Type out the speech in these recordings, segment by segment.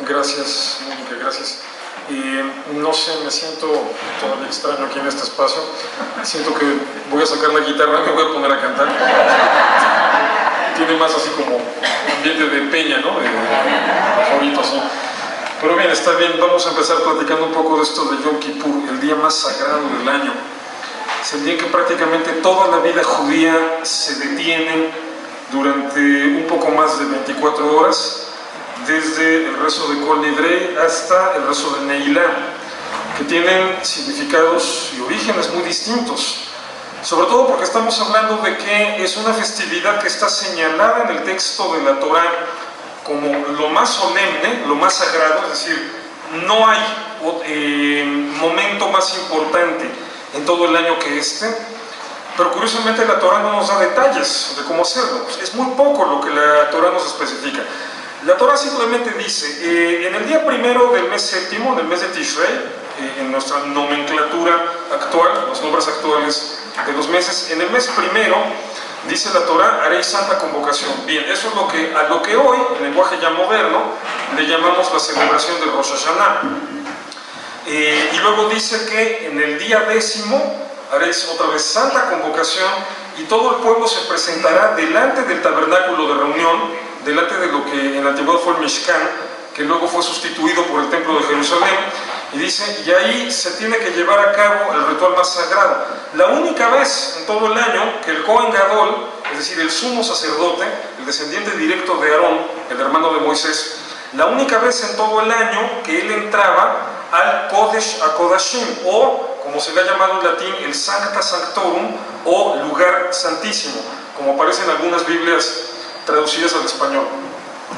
Gracias, Mónica, gracias. No sé, me siento todavía extraño aquí en este espacio. Siento que voy a sacar la guitarra y me voy a poner a cantar. Tiene más así como ambiente de peña, ¿no? De favoritos, ¿no? Pero bien, está bien, vamos a empezar platicando un poco de esto de Yom Kippur, el día más sagrado del año. Es el día en que prácticamente toda la vida judía se detiene durante un poco más de 24 horas, desde el rezo de Kol Nidrei hasta el rezo de Neilá, que tienen significados y orígenes muy distintos, sobre todo porque estamos hablando de que es una festividad que está señalada en el texto de la Torá como lo más solemne, lo más sagrado, es decir, no hay momento más importante en todo el año que este, pero curiosamente la Torá no nos da detalles de cómo hacerlo, es muy poco lo que la Torá nos especifica. La Torá simplemente dice, en el día primero del mes séptimo, del mes de Tishrei, en nuestra nomenclatura actual, los nombres actuales de los meses, en el mes primero, dice la Torá, haréis santa convocación. Bien, eso es a lo que hoy, en lenguaje ya moderno, le llamamos la celebración del Rosh Hashanah. Y luego dice que en el día décimo haréis otra vez santa convocación y todo el pueblo se presentará delante del tabernáculo de reunión, delante de lo que en la antigüedad fue el Mishkan, que luego fue sustituido por el Templo de Jerusalén, y dice, y ahí se tiene que llevar a cabo el ritual más sagrado. La única vez en todo el año que el Kohen Gadol, es decir, el sumo sacerdote, el descendiente directo de Aarón, el hermano de Moisés, la única vez en todo el año que él entraba al Kodesh HaKodashim, o como se le ha llamado en latín, el Sancta Sanctorum, o lugar santísimo, como aparece en algunas Biblias traducidas al español.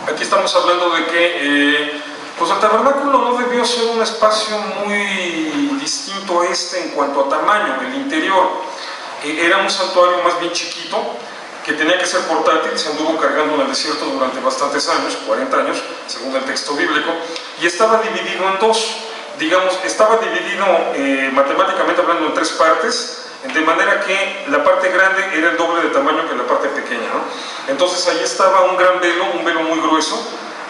Aquí estamos hablando de que pues el tabernáculo no debió ser un espacio muy distinto a este en cuanto a tamaño. El interior era un santuario más bien chiquito, que tenía que ser portátil, se anduvo cargando en el desierto durante bastantes años, 40 años, según el texto bíblico, y estaba dividido en dos, digamos, estaba dividido matemáticamente hablando en tres partes, de manera que la parte grande era el doble de tamaño que la parte pequeña, ¿no? Entonces ahí estaba un gran velo, un velo muy grueso,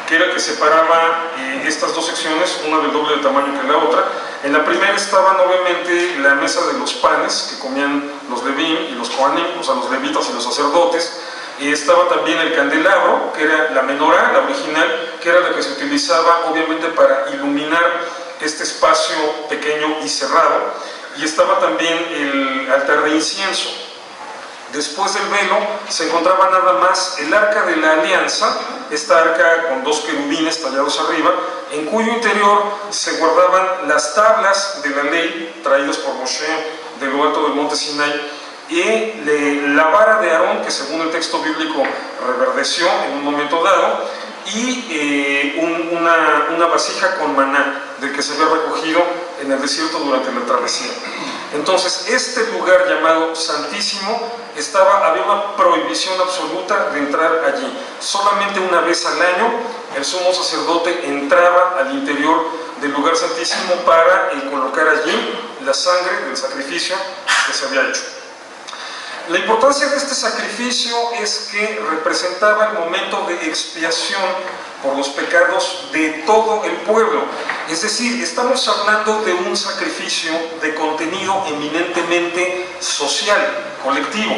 que era el que separaba estas dos secciones, una del doble de tamaño que la otra. En la primera estaban obviamente la mesa de los panes que comían los Levim y los Kohanim, o sea, los levitas y los sacerdotes, y estaba también el candelabro, que era la menorá, la original, que era la que se utilizaba obviamente para iluminar este espacio pequeño y cerrado, y estaba también el altar de incienso. Después del velo se encontraba nada más el arca de la alianza, esta arca con dos querubines tallados arriba, en cuyo interior se guardaban las tablas de la ley traídas por Moshe de lo alto del monte Sinai, y la vara de Aarón, que según el texto bíblico reverdeció en un momento dado, y una vasija con maná, del que se había recogido en el desierto durante la travesía. Entonces, este lugar llamado Santísimo, había una prohibición absoluta de entrar allí. Solamente una vez al año, el sumo sacerdote entraba al interior del lugar santísimo para colocar allí la sangre del sacrificio que se había hecho. La importancia de este sacrificio es que representaba el momento de expiación por los pecados de todo el pueblo. Es decir, estamos hablando de un sacrificio de contenido eminentemente social, colectivo.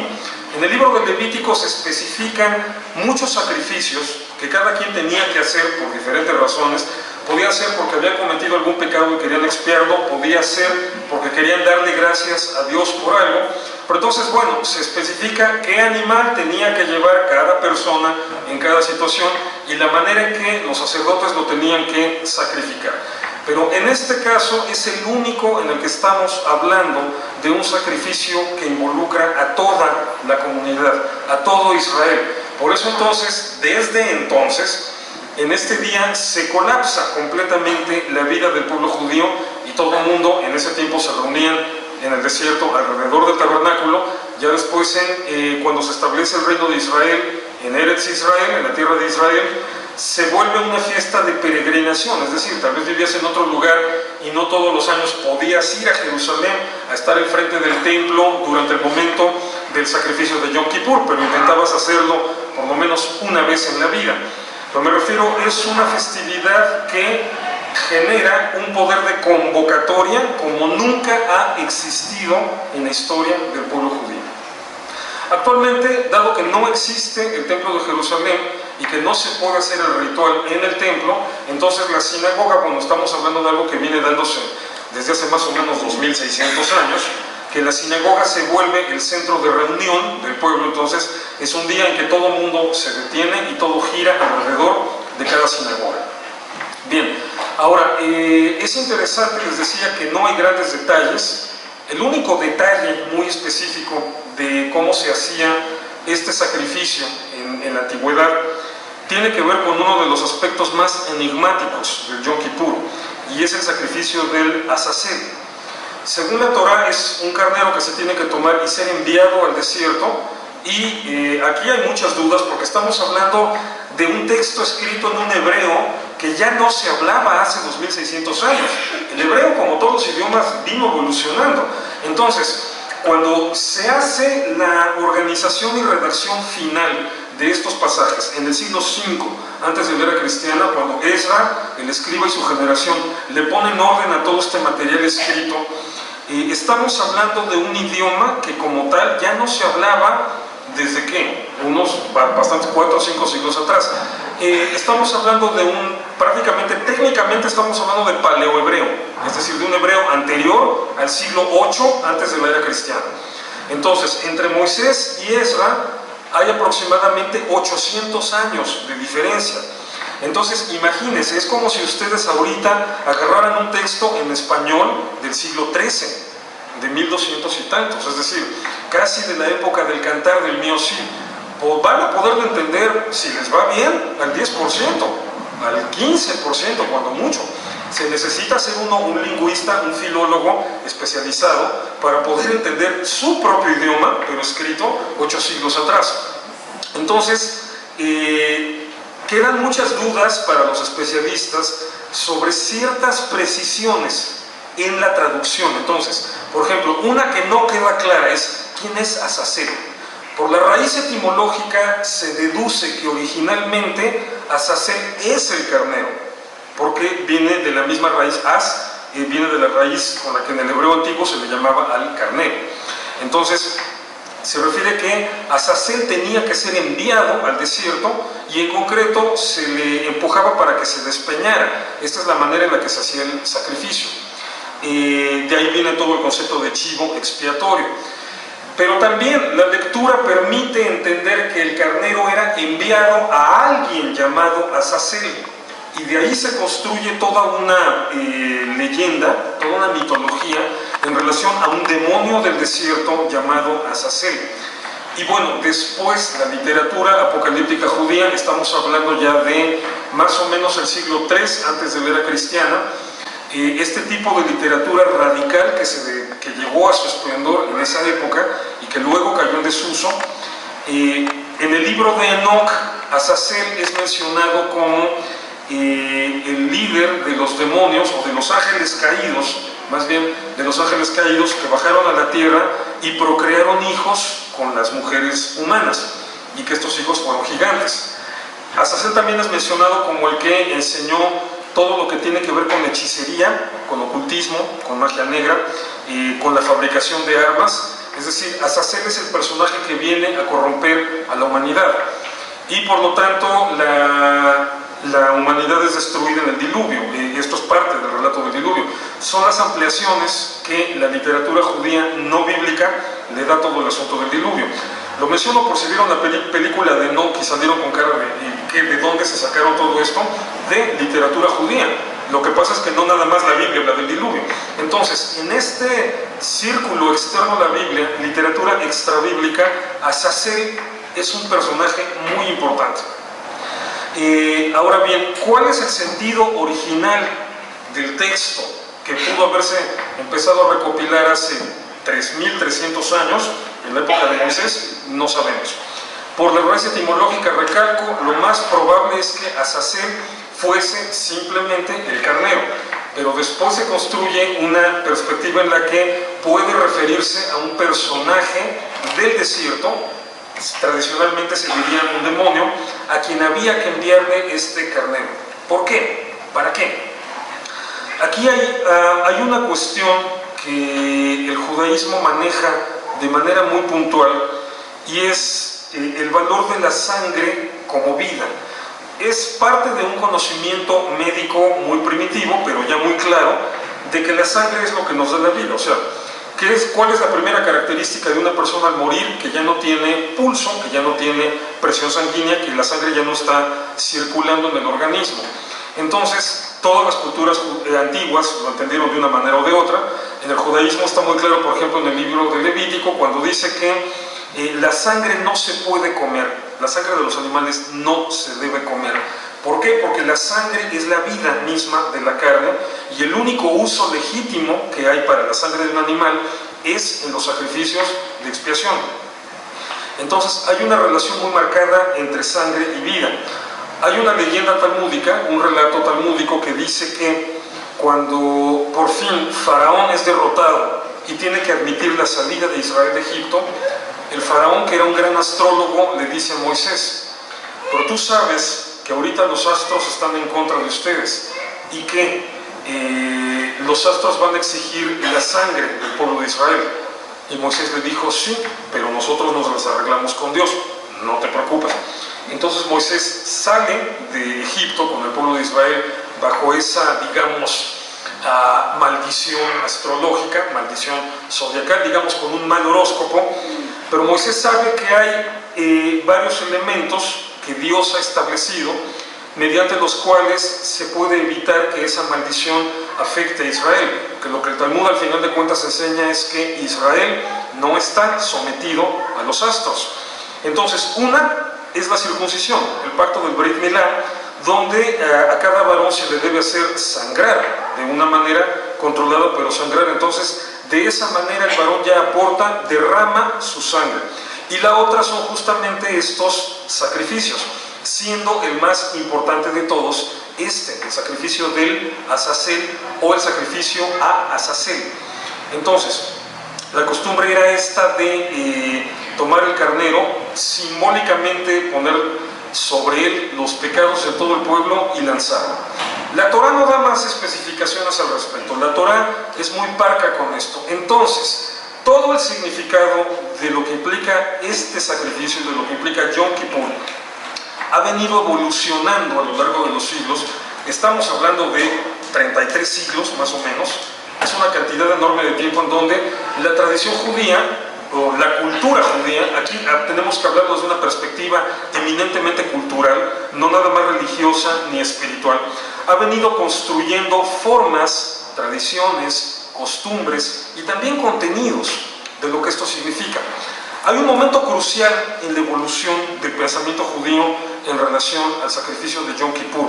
En el libro de Levítico se especifican muchos sacrificios que cada quien tenía que hacer por diferentes razones. Podía ser porque habían cometido algún pecado y querían expiarlo, podía ser porque querían darle gracias a Dios por algo, pero entonces, bueno, se especifica qué animal tenía que llevar cada persona en cada situación y la manera en que los sacerdotes lo tenían que sacrificar. Pero en este caso es el único en el que estamos hablando de un sacrificio que involucra a toda la comunidad, a todo Israel. Por eso entonces, desde entonces, En este día se colapsa completamente la vida del pueblo judío y todo el mundo en ese tiempo se reunían en el desierto alrededor del tabernáculo. Ya después, cuando se establece el reino de Israel, en Eretz Israel, en la tierra de Israel, se vuelve una fiesta de peregrinación, es decir, tal vez vivías en otro lugar y no todos los años podías ir a Jerusalén a estar enfrente del templo durante el momento del sacrificio de Yom Kippur, pero intentabas hacerlo por lo menos una vez en la vida. Pero me refiero, es una festividad que genera un poder de convocatoria como nunca ha existido en la historia del pueblo judío. Actualmente, dado que no existe el templo de Jerusalén y que no se puede hacer el ritual en el templo, entonces la sinagoga, bueno, estamos hablando de algo que viene dándose desde hace más o menos 2600 años, que la sinagoga se vuelve el centro de reunión del pueblo. Entonces es un día en que todo el mundo se detiene y todo gira alrededor de cada sinagoga. Bien, ahora, es interesante, les decía que no hay grandes detalles. El único detalle muy específico de cómo se hacía este sacrificio en la antigüedad tiene que ver con uno de los aspectos más enigmáticos del Yom Kippur, y es el sacrificio del Azazel. Según la Torá, es un carnero que se tiene que tomar y ser enviado al desierto, y aquí hay muchas dudas porque estamos hablando de un texto escrito en un hebreo que ya no se hablaba hace 2600 años. El hebreo, como todos los idiomas, vino evolucionando. Entonces, cuando se hace la organización y redacción final de estos pasajes en el siglo V antes de la era cristiana, cuando Ezra, el escriba y su generación le ponen orden a todo este material escrito, estamos hablando de un idioma que como tal ya no se hablaba desde ¿qué? Unos bastantes 4 o 5 siglos atrás. Estamos hablando de prácticamente, técnicamente estamos hablando de paleohebreo, es decir, de un hebreo anterior al siglo VIII antes de la era cristiana. Entonces, entre Moisés y Ezra hay aproximadamente 800 años de diferencia. Entonces, imagínense, es como si ustedes ahorita agarraran un texto en español del siglo XIII, de 1200 y tantos, es decir, casi de la época del Cantar del Mío Sí. Van a poderlo entender, si les va bien, al 10%, al 15%, cuando mucho. Se necesita ser uno un lingüista, un filólogo especializado para poder entender su propio idioma, pero escrito 8 siglos atrás. Entonces, quedan muchas dudas para los especialistas sobre ciertas precisiones en la traducción. Entonces, por ejemplo, una que no queda clara es ¿quién es Azazel? Por la raíz etimológica se deduce que originalmente Azazel es el carnero, porque viene de la misma raíz, viene de la raíz con la que en el hebreo antiguo se le llamaba al carnero. Entonces, se refiere que Azazel tenía que ser enviado al desierto y en concreto se le empujaba para que se despeñara. Esta es la manera en la que se hacía el sacrificio. De ahí viene todo el concepto de chivo expiatorio. Pero también la lectura permite entender que el carnero era enviado a alguien llamado Azazel, y de ahí se construye toda una leyenda, toda una mitología en relación a un demonio del desierto llamado Azazel. Y bueno, después la literatura apocalíptica judía, estamos hablando ya de más o menos el siglo III antes de la era cristiana. Este tipo de literatura radical que llegó a su esplendor en esa época y que luego cayó en desuso, en el libro de Enoch, Azazel es mencionado como el líder de los demonios o de los ángeles caídos, más bien de los ángeles caídos que bajaron a la tierra y procrearon hijos con las mujeres humanas, y que estos hijos fueron gigantes. Azazel también es mencionado como el que enseñó todo lo que tiene que ver con hechicería, con ocultismo, con magia negra, con la fabricación de armas. Es decir, Azazel es el personaje que viene a corromper a la humanidad, y por lo tanto la humanidad es destruida en el diluvio. Esto es parte del relato del diluvio. Son las ampliaciones que la literatura judía no bíblica le da todo el asunto del diluvio. Lo menciono por si vieron la película de Enoch y salieron con cara de dónde se sacaron todo esto, de literatura judía. Lo que pasa es que no nada más la Biblia habla del diluvio. Entonces, en este círculo externo a la Biblia, literatura extrabíblica, Azazel es un personaje muy importante. Ahora bien, ¿cuál es el sentido original del texto que pudo haberse empezado a recopilar hace 3.300 años, en la época de Moisés? No sabemos. Por la raíz etimológica, recalco, lo más probable es que Azazel fuese simplemente el carnero, pero después se construye una perspectiva en la que puede referirse a un personaje del desierto, tradicionalmente se diría un demonio, a quien había que enviarle este carnero. ¿Por qué? ¿Para qué? Aquí hay una cuestión que el judaísmo maneja de manera muy puntual, y es el valor de la sangre como vida. Es parte de un conocimiento médico muy primitivo, pero ya muy claro, de que la sangre es lo que nos da la vida. O sea, ¿cuál es la primera característica de una persona al morir? Que ya no tiene pulso, que ya no tiene presión sanguínea, que la sangre ya no está circulando en el organismo. Entonces, todas las culturas antiguas lo entendieron de una manera o de otra. En el judaísmo está muy claro, por ejemplo, en el libro de Levítico, cuando dice que la sangre no se puede comer, la sangre de los animales no se debe comer. ¿Por qué? Porque la sangre es la vida misma de la carne, y el único uso legítimo que hay para la sangre de un animal es en los sacrificios de expiación. Entonces hay una relación muy marcada entre sangre y vida. Hay una leyenda talmúdica, un relato talmúdico que dice que cuando por fin Faraón es derrotado y tiene que admitir la salida de Israel de Egipto, el faraón, que era un gran astrólogo, le dice a Moisés: pero tú sabes que ahorita los astros están en contra de ustedes y que los astros van a exigir la sangre del pueblo de Israel. Y Moisés le dijo: sí, pero nosotros nos las arreglamos con Dios, no te preocupes. Entonces Moisés sale de Egipto con el pueblo de Israel bajo esa, digamos, maldición astrológica, maldición zodiacal, digamos, con un mal horóscopo. Pero Moisés sabe que hay varios elementos que Dios ha establecido mediante los cuales se puede evitar que esa maldición afecte a Israel, que lo que el Talmud al final de cuentas enseña es que Israel no está sometido a los astros. Entonces, una es la circuncisión, el pacto del Brit Milá, donde a cada varón se le debe hacer sangrar de una manera controlada, pero sangrar. Entonces, de esa manera el varón ya aporta, derrama su sangre. Y la otra son justamente estos sacrificios, siendo el más importante de todos el sacrificio del Azazel, o el sacrificio a Azazel. Entonces, la costumbre era esta de tomar el carnero, simbólicamente poner sobre él los pecados de todo el pueblo y lanzarlo. La Torá no da más especificaciones al respecto, la Torá es muy parca con esto. Entonces, todo el significado de lo que implica este sacrificio y de lo que implica Yom Kippur ha venido evolucionando a lo largo de los siglos. Estamos hablando de 33 siglos más o menos. Es una cantidad enorme de tiempo en donde la tradición judía, o la cultura judía, aquí tenemos que hablar desde una perspectiva eminentemente cultural, no nada más religiosa ni espiritual, ha venido construyendo formas, tradiciones, costumbres y también contenidos de lo que esto significa. Hay un momento crucial en la evolución del pensamiento judío en relación al sacrificio de Yom Kippur,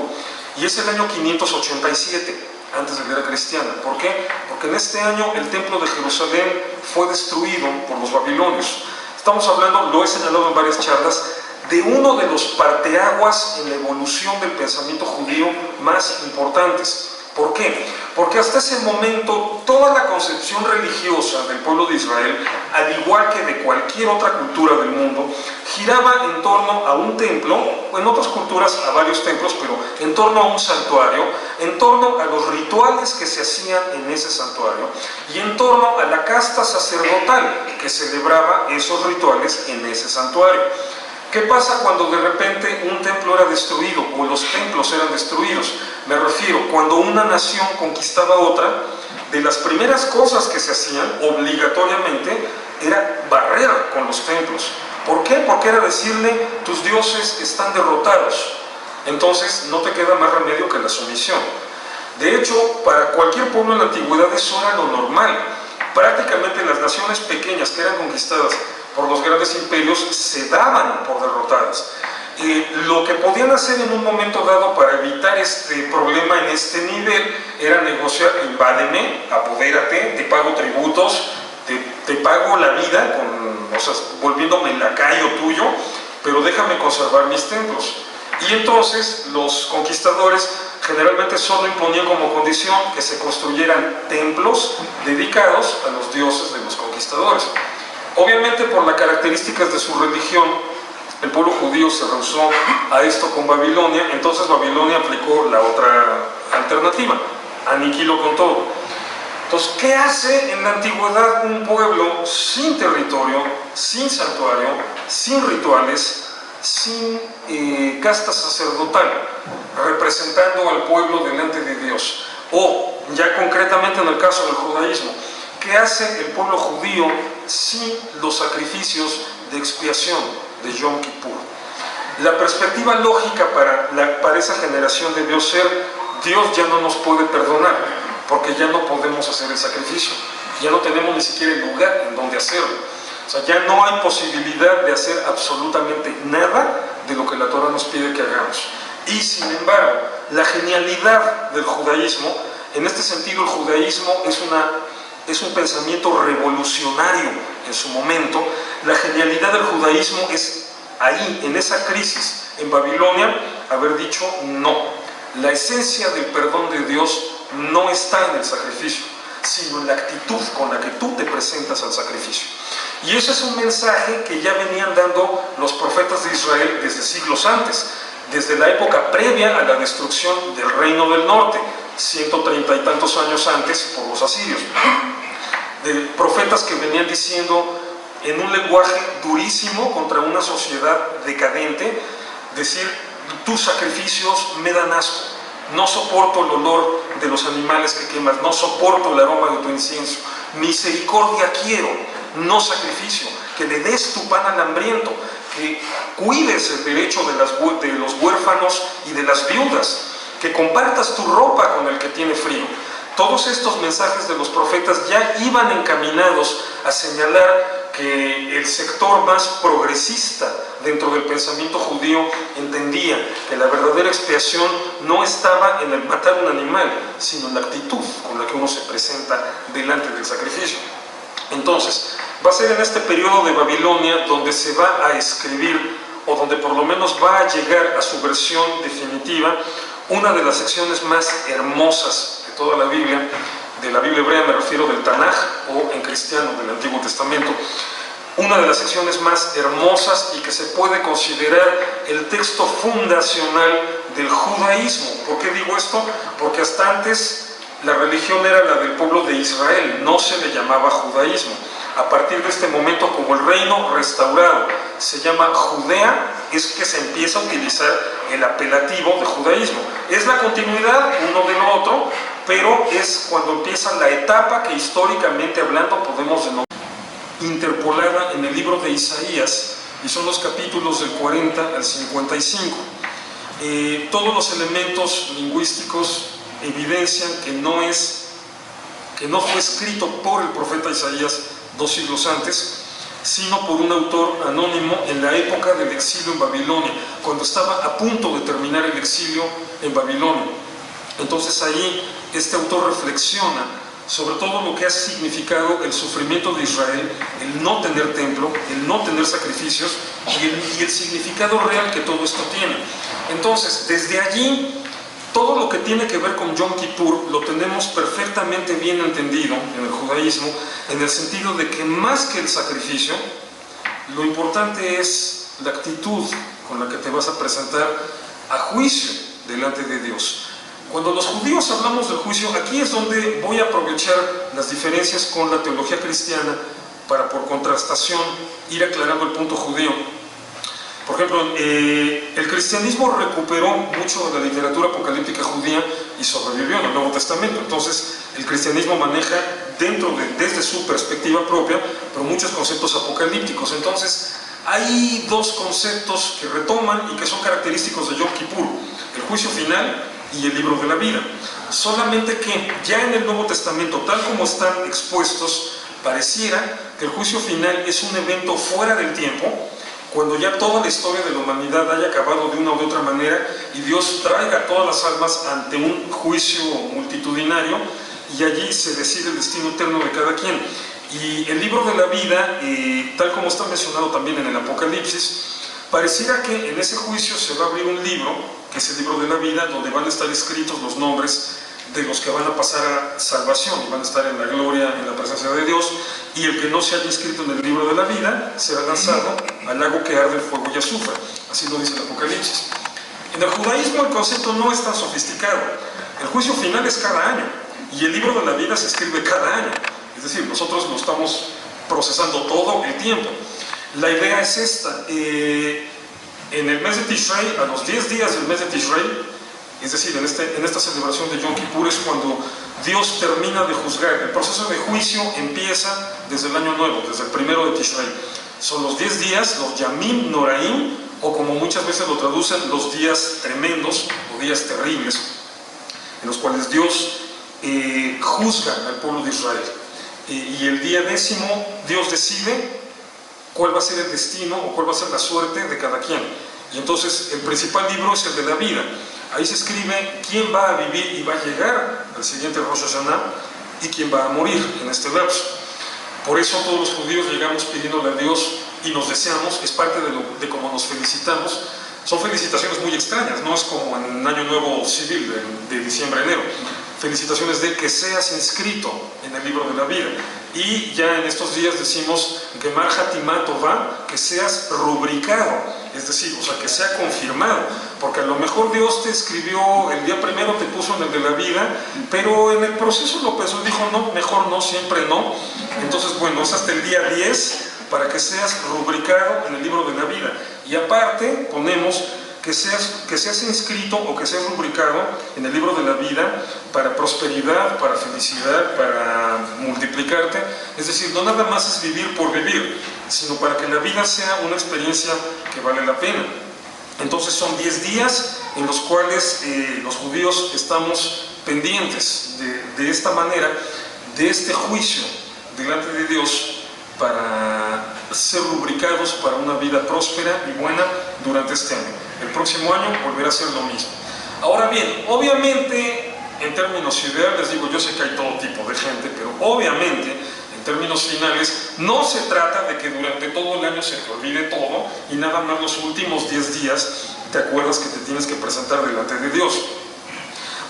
y es el año 587 antes de la era cristiana. ¿Por qué? Porque en este año el templo de Jerusalén fue destruido por los babilonios. Estamos hablando, lo he señalado en varias charlas, de uno de los parteaguas en la evolución del pensamiento judío más importantes. ¿Por qué? Porque hasta ese momento toda la concepción religiosa del pueblo de Israel, al igual que de cualquier otra cultura del mundo, giraba en torno a un templo, o en otras culturas a varios templos, pero en torno a un santuario, en torno a los rituales que se hacían en ese santuario y en torno a la casta sacerdotal que celebraba esos rituales en ese santuario. ¿Qué pasa cuando de repente un templo era destruido o los templos eran destruidos? Me refiero, cuando una nación conquistaba otra, de las primeras cosas que se hacían obligatoriamente era barrer con los templos. ¿Por qué? Porque era decirle: tus dioses están derrotados. Entonces no te queda más remedio que la sumisión. De hecho, para cualquier pueblo en la antigüedad eso era lo normal. Prácticamente las naciones pequeñas que eran conquistadas por los grandes imperios se daban por derrotadas. Lo que podían hacer en un momento dado para evitar este problema en este nivel era negociar: invádeme, apodérate, te pago tributos, te pago la vida, o sea, volviéndome lacayo tuyo, pero déjame conservar mis templos. Y entonces los conquistadores generalmente solo imponían como condición que se construyeran templos dedicados a los dioses de los conquistadores. Obviamente, por las características de su religión, el pueblo judío se rehusó a esto con Babilonia. Entonces Babilonia aplicó la otra alternativa: aniquilo con todo. Entonces, ¿qué hace en la antigüedad un pueblo sin territorio, sin santuario, sin rituales, sin casta sacerdotal, representando al pueblo delante de Dios? O, ya concretamente en el caso del judaísmo, ¿qué hace el pueblo judío sin los sacrificios de expiación de Yom Kippur? La perspectiva lógica para esa generación debió ser: Dios ya no nos puede perdonar, porque ya no podemos hacer el sacrificio, ya no tenemos ni siquiera el lugar en donde hacerlo. O sea, ya no hay posibilidad de hacer absolutamente nada de lo que la Torah nos pide que hagamos. Y sin embargo, la genialidad del judaísmo, en este sentido el judaísmo es un pensamiento revolucionario en su momento. La genialidad del judaísmo es ahí, en esa crisis, en Babilonia, haber dicho: no, la esencia del perdón de Dios no está en el sacrificio, sino en la actitud con la que tú te presentas al sacrificio. Y ese es un mensaje que ya venían dando los profetas de Israel desde siglos antes, desde la época previa a la destrucción del reino del norte, 130 y tantos años antes, por los asirios. De profetas que venían diciendo en un lenguaje durísimo contra una sociedad decadente, decir: tus sacrificios me dan asco, no soporto el olor de los animales que quemas, no soporto el aroma de tu incienso, misericordia quiero, no sacrificio, que le des tu pan al hambriento, que cuides el derecho de los huérfanos y de las viudas, que compartas tu ropa con el que tiene frío. Todos estos mensajes de los profetas ya iban encaminados a señalar que el sector más progresista dentro del pensamiento judío entendía que la verdadera expiación no estaba en el matar un animal, sino en la actitud con la que uno se presenta delante del sacrificio. Entonces, va a ser en este periodo de Babilonia donde se va a escribir, o donde por lo menos va a llegar a su versión definitiva, una de las secciones más hermosas de toda la Biblia. De la Biblia hebrea me refiero, del Tanaj, o en cristiano del Antiguo Testamento. Una de las secciones más hermosas y que se puede considerar el texto fundacional del judaísmo. ¿Por qué digo esto? Porque hasta antes la religión era la del pueblo de Israel, no se le llamaba judaísmo. A partir de este momento, como el reino restaurado se llama Judea, es que se empieza a utilizar el apelativo de judaísmo. Es la continuidad uno de lo otro, pero es cuando empieza la etapa que históricamente hablando podemos denominar interpolada en el libro de Isaías, y son los capítulos del 40 al 55. Todos los elementos lingüísticos evidencian que no fue escrito por el profeta Isaías 2 siglos antes, sino por un autor anónimo en la época del exilio en Babilonia, cuando estaba a punto de terminar el exilio en Babilonia. Entonces ahí este autor reflexiona sobre todo lo que ha significado el sufrimiento de Israel, el no tener templo, el no tener sacrificios y el significado real que todo esto tiene. Entonces, desde allí, todo lo que tiene que ver con Yom Kippur lo tenemos perfectamente bien entendido en el judaísmo, en el sentido de que más que el sacrificio, lo importante es la actitud con la que te vas a presentar a juicio delante de Dios. Cuando los judíos hablamos del juicio, aquí es donde voy a aprovechar las diferencias con la teología cristiana para, por contrastación, ir aclarando el punto judío. Por ejemplo, el cristianismo recuperó mucho de la literatura apocalíptica judía y sobrevivió en el Nuevo Testamento. Entonces, el cristianismo maneja desde su perspectiva propia, pero muchos conceptos apocalípticos. Entonces, hay dos conceptos que retoman y que son característicos de Yom Kippur: el juicio final y el libro de la vida. Solamente que ya en el Nuevo Testamento, tal como están expuestos, pareciera que el juicio final es un evento fuera del tiempo, cuando ya toda la historia de la humanidad haya acabado de una u otra manera y Dios traiga a todas las almas ante un juicio multitudinario y allí se decide el destino eterno de cada quien. Y el libro de la vida, tal como está mencionado también en el Apocalipsis, pareciera que en ese juicio se va a abrir un libro, que es el libro de la vida, donde van a estar escritos los nombres de los que van a pasar a salvación y van a estar en la gloria, en la presencia de Dios, y el que no se haya inscrito en el libro de la vida será lanzado al lago que arde fuego y azufre. Así lo dice el Apocalipsis. En el judaísmo el concepto no es tan sofisticado. El juicio final es cada año y el libro de la vida se escribe cada año. Es decir, nosotros lo estamos procesando todo el tiempo. La idea es esta. En el mes de Tishrei, a los 10 días del mes de Tishrei, es decir, en esta celebración de Yom Kippur es cuando Dios termina de juzgar. El proceso de juicio empieza desde el año nuevo, desde el 1 de Tishrei. Son los 10 días, los Yamim Noraim, o como muchas veces lo traducen, los días tremendos o días terribles, en los cuales Dios juzga al pueblo de Israel. Y el día 10º Dios decide cuál va a ser el destino o cuál va a ser la suerte de cada quien. Y entonces el principal libro es el de la vida. Ahí se escribe quién va a vivir y va a llegar al siguiente Rosh Hashanah y quién va a morir en este lapso. Por eso todos los judíos llegamos pidiéndole a Dios y nos deseamos, es parte de cómo nos felicitamos. Son felicitaciones muy extrañas, no es como en un año nuevo civil de diciembre a enero. Felicitaciones de que seas inscrito en el libro de la vida. Y ya en estos días decimos Gemar Hatimah Tová, que seas rubricado, es decir, o sea, que sea confirmado, porque a lo mejor Dios te escribió, el día primero te puso en el de la vida, pero en el proceso lo pensó y dijo, no, mejor no, siempre no. Entonces, bueno, es hasta el día 10 para que seas rubricado en el libro de la vida. Y aparte ponemos que seas inscrito o que seas rubricado en el libro de la vida para prosperidad, para felicidad, para multiplicarte. Es decir, no nada más es vivir por vivir, sino para que la vida sea una experiencia que vale la pena. Entonces son 10 días en los cuales los judíos estamos pendientes de esta manera, de este juicio delante de Dios, para ser rubricados para una vida próspera y buena durante este año. El próximo año volverá a ser lo mismo. Ahora bien, obviamente, en términos ideales, digo, yo sé que hay todo tipo de gente, pero obviamente, en términos finales, no se trata de que durante todo el año se te olvide todo y nada más los últimos 10 días te acuerdas que te tienes que presentar delante de Dios.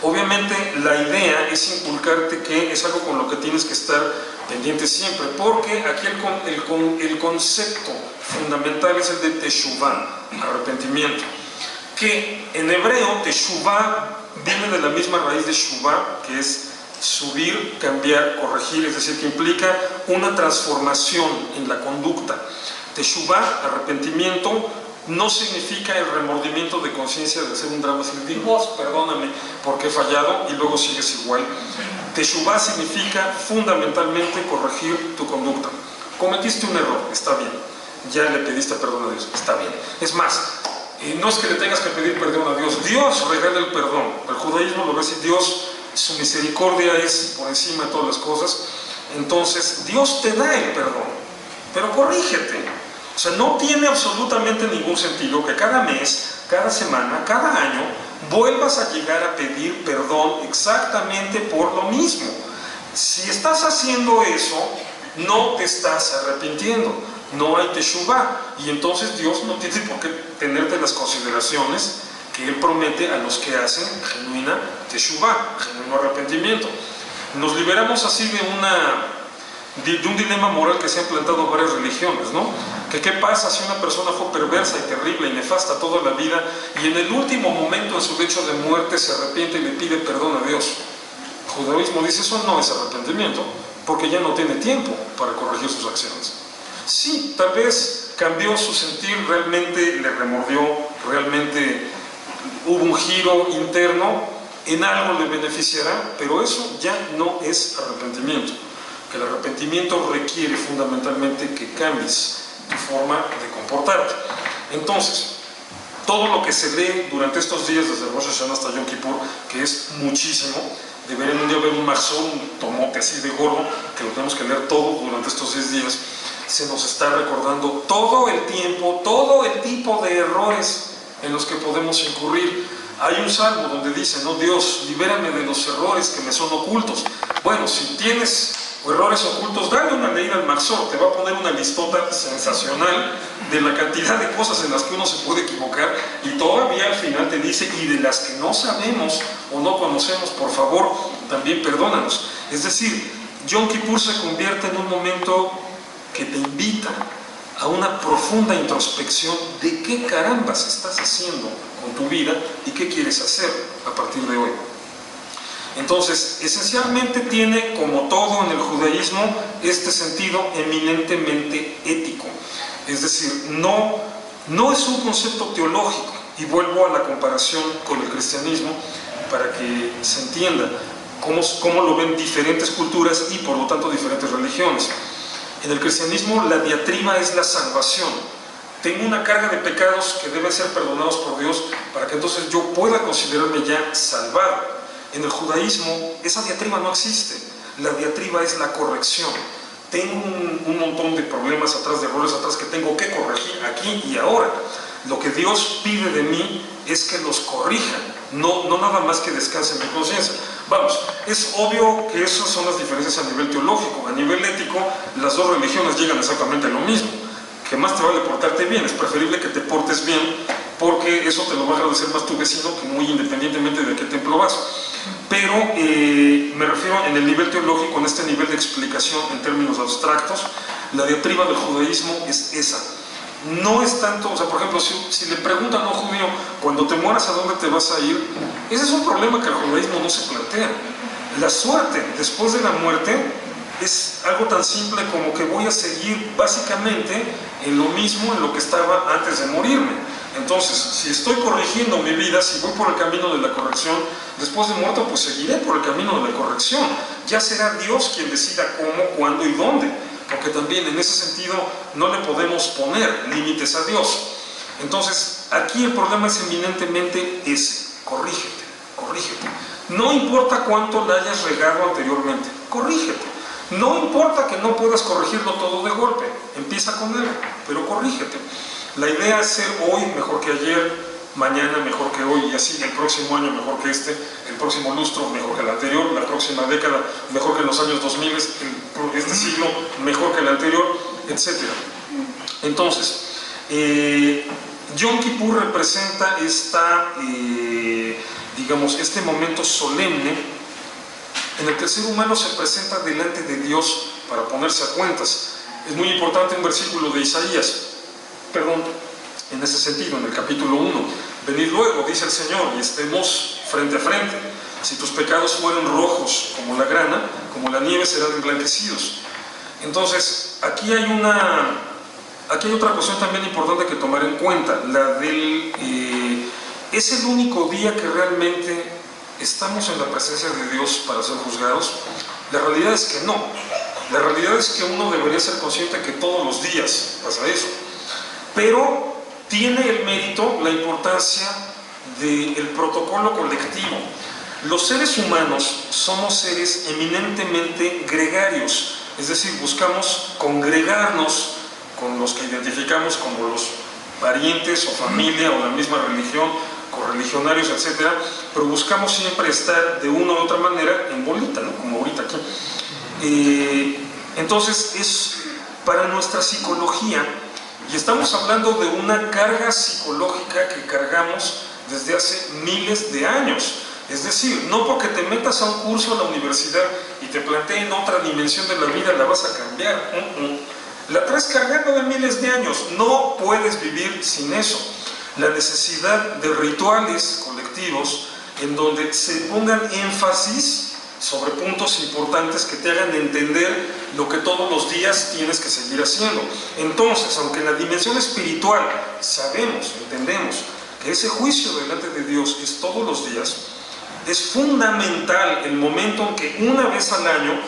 Obviamente la idea es inculcarte que es algo con lo que tienes que estar pendiente siempre, porque aquí el concepto fundamental es el de teshuvah, arrepentimiento, que en hebreo teshuvah viene de la misma raíz de shuvah, que es subir, cambiar, corregir, es decir, que implica una transformación en la conducta. Teshuvah, arrepentimiento, no significa el remordimiento de conciencia de hacer un drama, sin decir, Dios, perdóname porque he fallado y luego sigues igual. Teshuvah significa fundamentalmente corregir tu conducta. Cometiste un error, está bien. Ya le pediste perdón a Dios, está bien. Es más, no es que le tengas que pedir perdón a Dios, Dios regala el perdón. El judaísmo lo ve así, Dios, su misericordia es por encima de todas las cosas. Entonces, Dios te da el perdón, pero corrígete. O sea, no tiene absolutamente ningún sentido que cada mes, cada semana, cada año vuelvas a llegar a pedir perdón exactamente por lo mismo. Si estás haciendo eso, no te estás arrepintiendo, no hay teshuvah, y entonces Dios no tiene por qué tenerte las consideraciones que Él promete a los que hacen genuina teshuvah, genuino arrepentimiento. Nos liberamos así de un dilema moral que se han plantado varias religiones, ¿no? Que qué pasa si una persona fue perversa y terrible y nefasta toda la vida y en el último momento en su lecho de muerte se arrepiente y le pide perdón a Dios. El judaísmo dice eso no es arrepentimiento porque ya no tiene tiempo para corregir sus acciones. Sí, tal vez cambió su sentir, realmente le remordió, realmente hubo un giro interno, en algo le beneficiará, pero eso ya no es arrepentimiento. El arrepentimiento requiere fundamentalmente que cambies tu forma de comportarte. Entonces, todo lo que se lee durante estos días, desde Rosh Hashanah hasta Yom Kippur, que es muchísimo, deberían un día haber un mazón, un tomote así de gordo, que lo tenemos que leer todo durante estos 10 días. se nos está recordando todo el tiempo, todo el tipo de errores en los que podemos incurrir. Hay un salmo donde dice, no, Dios, libérame de los errores que me son ocultos. Bueno, si tienes errores ocultos, dale una leída al Maxor, te va a poner una listota sensacional de la cantidad de cosas en las que uno se puede equivocar, y todavía al final te dice, y de las que no sabemos o no conocemos, por favor, también perdónanos. Es decir, Yom Kippur se convierte en un momento que te invita a una profunda introspección de qué carambas estás haciendo con tu vida y qué quieres hacer a partir de hoy. Entonces, esencialmente tiene, como todo en el judaísmo, este sentido eminentemente ético. Es decir, no es un concepto teológico, y vuelvo a la comparación con el cristianismo para que se entienda cómo lo ven diferentes culturas y por lo tanto diferentes religiones. En el cristianismo la diatriba es la salvación. Tengo una carga de pecados que deben ser perdonados por Dios para que entonces yo pueda considerarme ya salvado. En el judaísmo esa diatriba no existe. La diatriba es la corrección. Tengo un montón de problemas atrás, de errores atrás que tengo que corregir aquí y ahora. Lo que Dios pide de mí es que los corrija, no nada más que descanse en mi conciencia. Vamos, es obvio que esas son las diferencias a nivel teológico. A nivel ético, las dos religiones llegan exactamente a lo mismo. Que más te vale portarte bien, es preferible que te portes bien, porque eso te lo va a agradecer más tu vecino que muy independientemente de qué templo vas. Pero me refiero en el nivel teológico, en este nivel de explicación en términos abstractos, la diatriba del judaísmo es esa. No es tanto, o sea, por ejemplo, si le preguntan a un judío, cuando te mueras, ¿a dónde te vas a ir? Ese es un problema que el judaísmo no se plantea. La suerte después de la muerte es algo tan simple como que voy a seguir básicamente en lo mismo en lo que estaba antes de morirme. Entonces, si estoy corrigiendo mi vida, si voy por el camino de la corrección, después de muerto, pues seguiré por el camino de la corrección. Ya será Dios quien decida cómo, cuándo y dónde, porque también en ese sentido no le podemos poner límites a Dios. Entonces, aquí el problema es eminentemente ese: corrígete, corrígete. No importa cuánto la hayas regado anteriormente, corrígete. No importa que no puedas corregirlo todo de golpe, empieza con él, pero corrígete. La idea es ser hoy mejor que ayer, mañana mejor que hoy, y así el próximo año mejor que este, el próximo lustro mejor que el anterior, la próxima década mejor que en los años 2000, este siglo mejor que el anterior, etc. Entonces, Yom Kippur representa este momento solemne en el que el ser humano se presenta delante de Dios para ponerse a cuentas. Es muy importante un versículo de Isaías, en ese sentido, en el capítulo 1. Venid luego, dice el Señor, y estemos frente a frente. Si tus pecados fueron rojos como la grana, como la nieve serán emblanquecidos. Entonces, aquí hay otra cuestión también importante que tomar en cuenta, la del... ¿es el único día que realmente estamos en la presencia de Dios para ser juzgados? La realidad es que no. La realidad es que uno debería ser consciente que todos los días pasa eso. Pero tiene el mérito, la importancia del protocolo colectivo. Los seres humanos somos seres eminentemente gregarios, es decir, buscamos congregarnos con los que identificamos como los parientes o familia o la misma religión, correligionarios, etc., pero buscamos siempre estar de una u otra manera en bolita, ¿no? Como ahorita aquí. Entonces es para nuestra psicología, y estamos hablando de una carga psicológica que cargamos desde hace miles de años. Es decir, no porque te metas a un curso a la universidad y te planteen otra dimensión de la vida la vas a cambiar. La traes cargando de miles de años, no puedes vivir sin eso. La necesidad de rituales colectivos en donde se pongan énfasis sobre puntos importantes que te hagan entender lo que todos los días tienes que seguir haciendo. Entonces, aunque en la dimensión espiritual sabemos, entendemos que ese juicio delante de Dios es todos los días, es fundamental el momento en que una vez al año,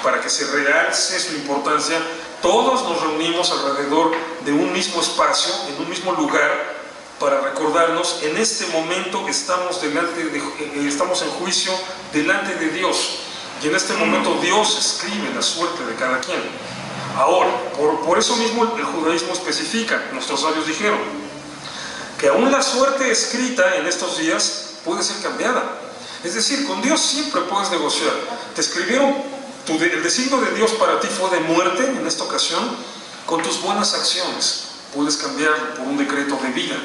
para que se realce su importancia, todos nos reunimos alrededor de un mismo espacio, en un mismo lugar, para recordarnos, en este momento estamos en juicio delante de Dios, y en este momento Dios escribe la suerte de cada quien. Ahora, por eso mismo el judaísmo especifica, nuestros sabios dijeron, que aún la suerte escrita en estos días puede ser cambiada. Es decir, con Dios siempre puedes negociar. Te escribieron, el designio de Dios para ti fue de muerte en esta ocasión, con tus buenas acciones puedes cambiarlo por un decreto de vida.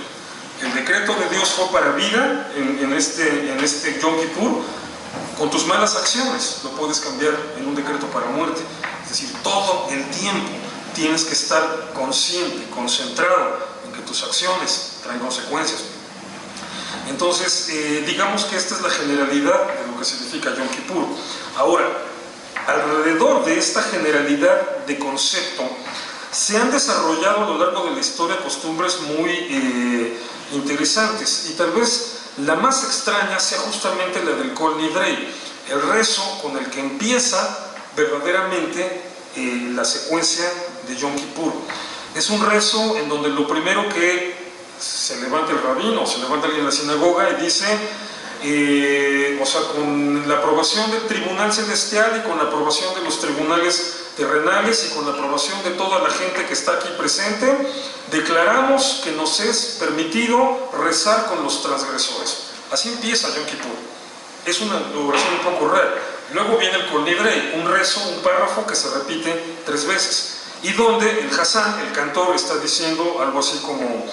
El decreto de Dios fue para vida en este Yom Kippur. Con tus malas acciones lo puedes cambiar en un decreto para muerte. Es decir, todo el tiempo tienes que estar consciente, concentrado en que tus acciones traen consecuencias. Entonces, digamos que esta es la generalidad de lo que significa Yom Kippur. Ahora, alrededor de esta generalidad de concepto, se han desarrollado a lo largo de la historia costumbres muy interesantes, y tal vez la más extraña sea justamente la del Kol Nidrei, el rezo con el que empieza verdaderamente la secuencia de Yom Kippur. Es un rezo en donde lo primero que se levanta el rabino o se levanta alguien en la sinagoga y dice, con la aprobación del tribunal celestial y con la aprobación de los tribunales terrenales y con la aprobación de toda la gente que está aquí presente, declaramos que nos es permitido rezar con los transgresores. Así empieza Yom Kippur. Es una oración un poco rara. Luego viene el Kol Nidrei, un rezo, un párrafo que se repite 3 veces, y donde el Hazán, el cantor, está diciendo algo así como: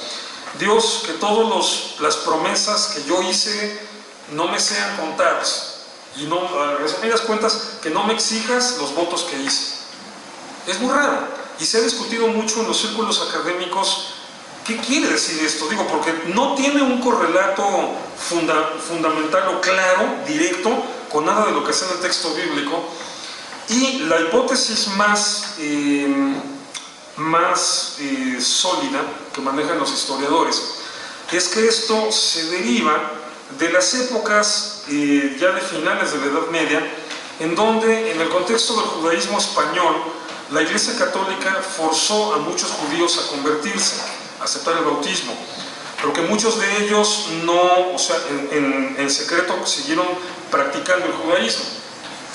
Dios, que todas las promesas que yo hice no me sean contadas, y no, a resumidas cuentas, que no me exijas los votos que hice. Es muy raro, y se ha discutido mucho en los círculos académicos qué quiere decir esto. Digo, porque no tiene un correlato fundamental o claro, directo, con nada de lo que está en el texto bíblico, y la hipótesis más sólida que manejan los historiadores es que esto se deriva de las épocas ya de finales de la Edad Media, en donde en el contexto del judaísmo español la Iglesia Católica forzó a muchos judíos a convertirse, a aceptar el bautismo, pero que muchos de ellos no, en secreto siguieron practicando el judaísmo.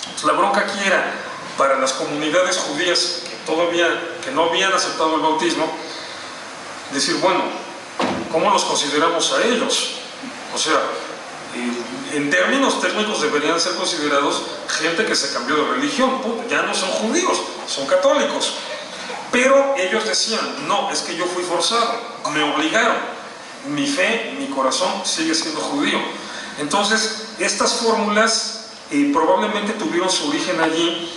Entonces, la bronca aquí era para las comunidades judías que no habían aceptado el bautismo, decir, bueno, ¿cómo los consideramos a ellos? En términos técnicos deberían ser considerados gente que se cambió de religión, ya no son judíos, son católicos. Pero ellos decían, no, es que yo fui forzado, me obligaron, mi fe, mi corazón sigue siendo judío. Entonces, estas fórmulas probablemente tuvieron su origen allí,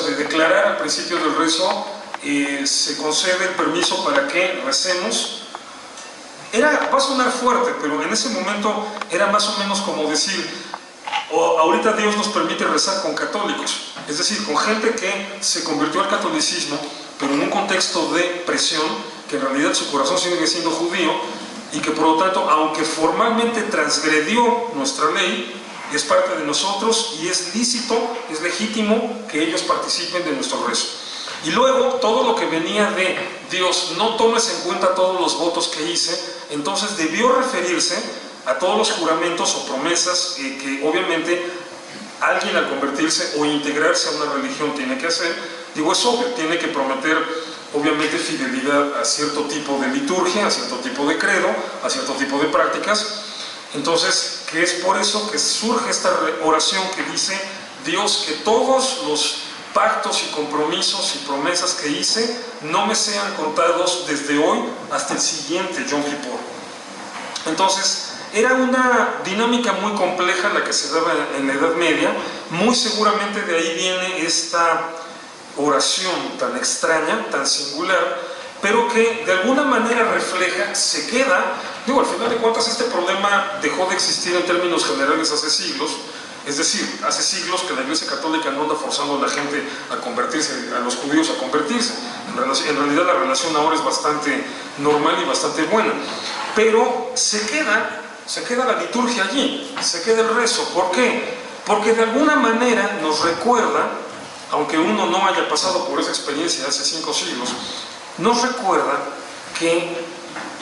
de declarar al principio del rezo, se concede el permiso para que recemos. Va a sonar fuerte, pero en ese momento era más o menos como decir, ahorita Dios nos permite rezar con católicos, es decir, con gente que se convirtió al catolicismo, pero en un contexto de presión, que en realidad su corazón sigue siendo judío, y que por lo tanto, aunque formalmente transgredió nuestra ley, es parte de nosotros y es lícito, es legítimo que ellos participen de nuestro rezo. Y luego, todo lo que venía de Dios, no tomes en cuenta todos los votos que hice, entonces debió referirse a todos los juramentos o promesas que obviamente alguien al convertirse o integrarse a una religión tiene que hacer. Digo, es obvio, tiene que prometer obviamente fidelidad a cierto tipo de liturgia, a cierto tipo de credo, a cierto tipo de prácticas. Entonces, que es por eso que surge esta oración que dice: Dios, que todos los pactos y compromisos y promesas que hice no me sean contados desde hoy hasta el siguiente Yom Kippur. Entonces, era una dinámica muy compleja la que se daba en la Edad Media. Muy seguramente de ahí viene esta oración tan extraña, tan singular, pero que de alguna manera refleja, se queda. Al final de cuentas, este problema dejó de existir en términos generales hace siglos. Es decir, hace siglos que la Iglesia Católica no anda forzando a la gente a convertirse, a los judíos a convertirse. En realidad la relación ahora es bastante normal y bastante buena. Pero se queda la liturgia allí, se queda el rezo. ¿Por qué? Porque de alguna manera nos recuerda, aunque uno no haya pasado por esa experiencia hace 5 siglos, nos recuerda que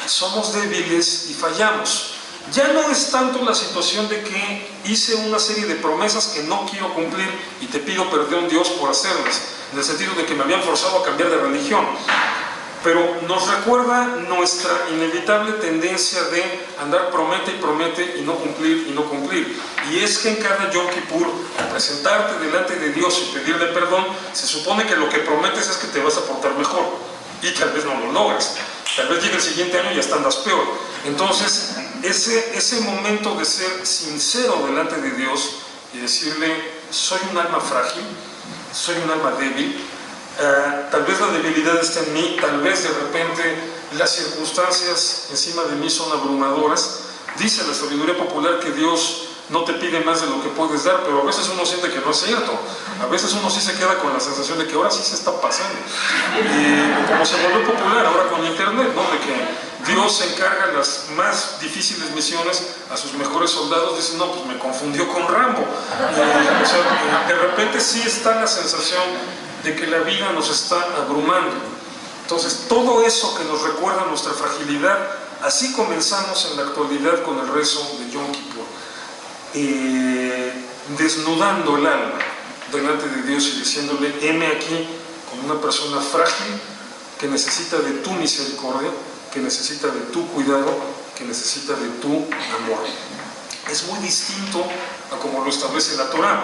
somos débiles y fallamos. Ya no es tanto la situación de que hice una serie de promesas que no quiero cumplir y te pido perdón, Dios, por hacerlas, en el sentido de que me habían forzado a cambiar de religión. Pero nos recuerda nuestra inevitable tendencia de andar promete y promete y no cumplir y no cumplir. Y es que en cada Yom Kippur, al presentarte delante de Dios y pedirle perdón, se supone que lo que prometes es que te vas a portar mejor. Y tal vez no lo logres. Tal vez llegue el siguiente año y ya andas peor. Entonces, ese momento de ser sincero delante de Dios y decirle, soy un alma frágil, soy un alma débil, tal vez la debilidad está en mí, tal vez de repente las circunstancias encima de mí son abrumadoras. Dice la sabiduría popular que Dios no te pide más de lo que puedes dar, pero a veces uno siente que no es cierto. A veces uno sí se queda con la sensación de que ahora sí se está pasando. Y como se volvió popular ahora con internet, ¿no? De que Dios se encarga las más difíciles misiones a sus mejores soldados, dicen, no, pues me confundió con Rambo. O sea, de repente sí está la sensación de que la vida nos está abrumando. Entonces, todo eso que nos recuerda nuestra fragilidad, así comenzamos en la actualidad con el rezo de Yom Kippur. Desnudando el alma delante de Dios y diciéndole, heme aquí como una persona frágil que necesita de tu misericordia, que necesita de tu cuidado, que necesita de tu amor. Es muy distinto a como lo establece la Torá.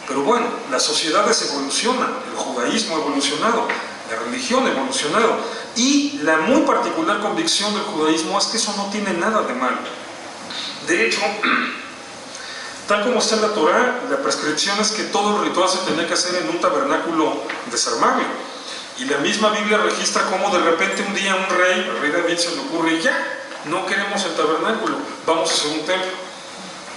Pero bueno, las sociedades evolucionan, el judaísmo ha evolucionado, la religión ha evolucionado, y la muy particular convicción del judaísmo es que eso no tiene nada de malo. De hecho, tal como está en la Torá, la prescripción es que todo el ritual se tenía que hacer en un tabernáculo desarmable. Y la misma Biblia registra cómo de repente un día un rey, al rey David, se le ocurre, ya, no queremos el tabernáculo, vamos a hacer un templo.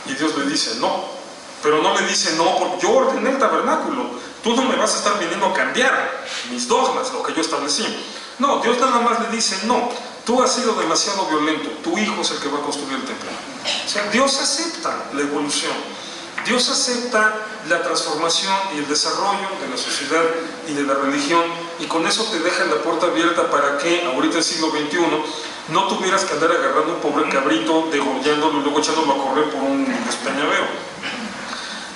Y Dios le dice, no. Pero no le dice, no, porque yo ordené el tabernáculo, tú no me vas a estar viniendo a cambiar mis dogmas, lo que yo establecí. No, Dios nada más le dice, no, tú has sido demasiado violento, tu hijo es el que va a construir el templo. O sea, Dios acepta la evolución, Dios acepta la transformación y el desarrollo de la sociedad y de la religión, y con eso te deja la puerta abierta para que, ahorita en el siglo XXI, no tuvieras que andar agarrando un pobre cabrito, degollándolo y luego echándolo a correr por un despeñadero.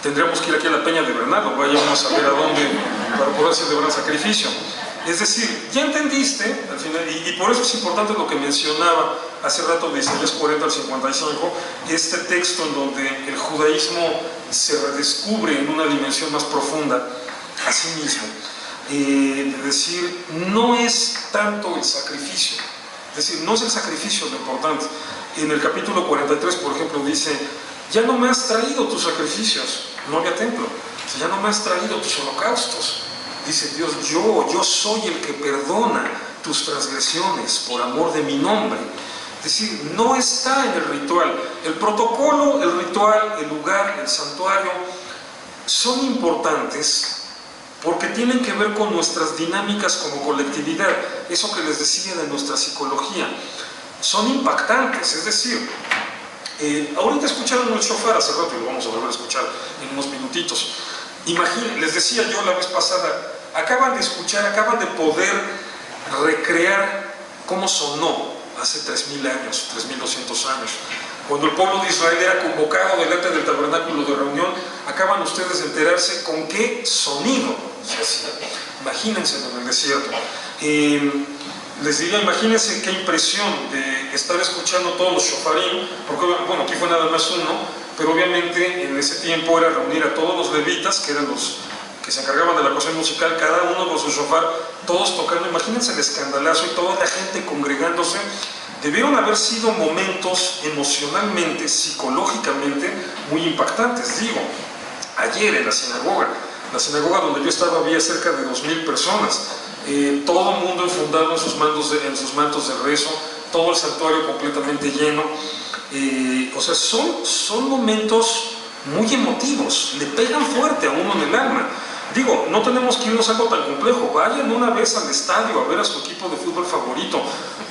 Tendríamos que ir aquí a la Peña de Bernardo, vayamos a ver a dónde para poder celebrar sacrificio. Es decir, ya entendiste, al final, y por eso es importante lo que mencionaba hace rato de Isaías 40 al 55, este texto en donde el judaísmo se redescubre en una dimensión más profunda a sí mismo. De decir, no es tanto el sacrificio, es decir, no es el sacrificio lo importante. En el capítulo 43, por ejemplo, dice, ya no me has traído tus sacrificios, no había templo, ya no me has traído tus holocaustos. Dice Dios, yo soy el que perdona tus transgresiones por amor de mi nombre. Es decir, no está en el ritual. El protocolo, el ritual, el lugar, el santuario, son importantes porque tienen que ver con nuestras dinámicas como colectividad. Eso que les decía de nuestra psicología. Son impactantes, es decir, ahorita escucharon el shofar hace rato y lo vamos a volver a escuchar en unos minutitos. Imaginen, les decía yo la vez pasada, acaban de escuchar, acaban de poder recrear cómo sonó hace 3.000 años, 3.200 años. Cuando el pueblo de Israel era convocado delante del tabernáculo de reunión, acaban ustedes de enterarse con qué sonido se hacía. Imagínense en el desierto. Les diría, imagínense qué impresión de estar escuchando todos los shofarim, porque bueno, aquí fue nada más uno, pero obviamente en ese tiempo era reunir a todos los levitas, que eran los que se encargaban de la cuestión musical, cada uno con su shofar, todos tocando. Imagínense el escandalazo y toda la gente congregándose. Debieron haber sido momentos emocionalmente, psicológicamente muy impactantes. Digo, ayer en la sinagoga donde yo estaba había cerca de 2.000 personas, todo el mundo enfundado en sus mantos de rezo, todo el santuario completamente lleno. O sea, son momentos muy emotivos, le pegan fuerte a uno en el alma. Digo, no tenemos que irnos a algo tan complejo. Vayan una vez al estadio a ver a su equipo de fútbol favorito.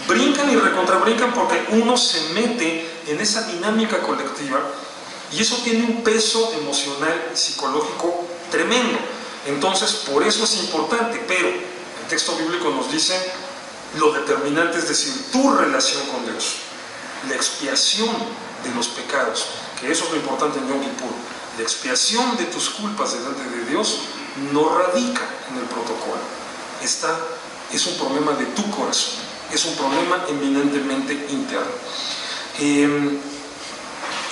Brincan y recontrabrincan porque uno se mete en esa dinámica colectiva y eso tiene un peso emocional y psicológico tremendo. Entonces, por eso es importante, pero el texto bíblico nos dice lo determinante, es decir, tu relación con Dios, la expiación de los pecados, que eso es lo importante en Yom Kippur. La expiación de tus culpas delante de Dios no radica en el protocolo. Es un problema de tu corazón, es un problema eminentemente interno.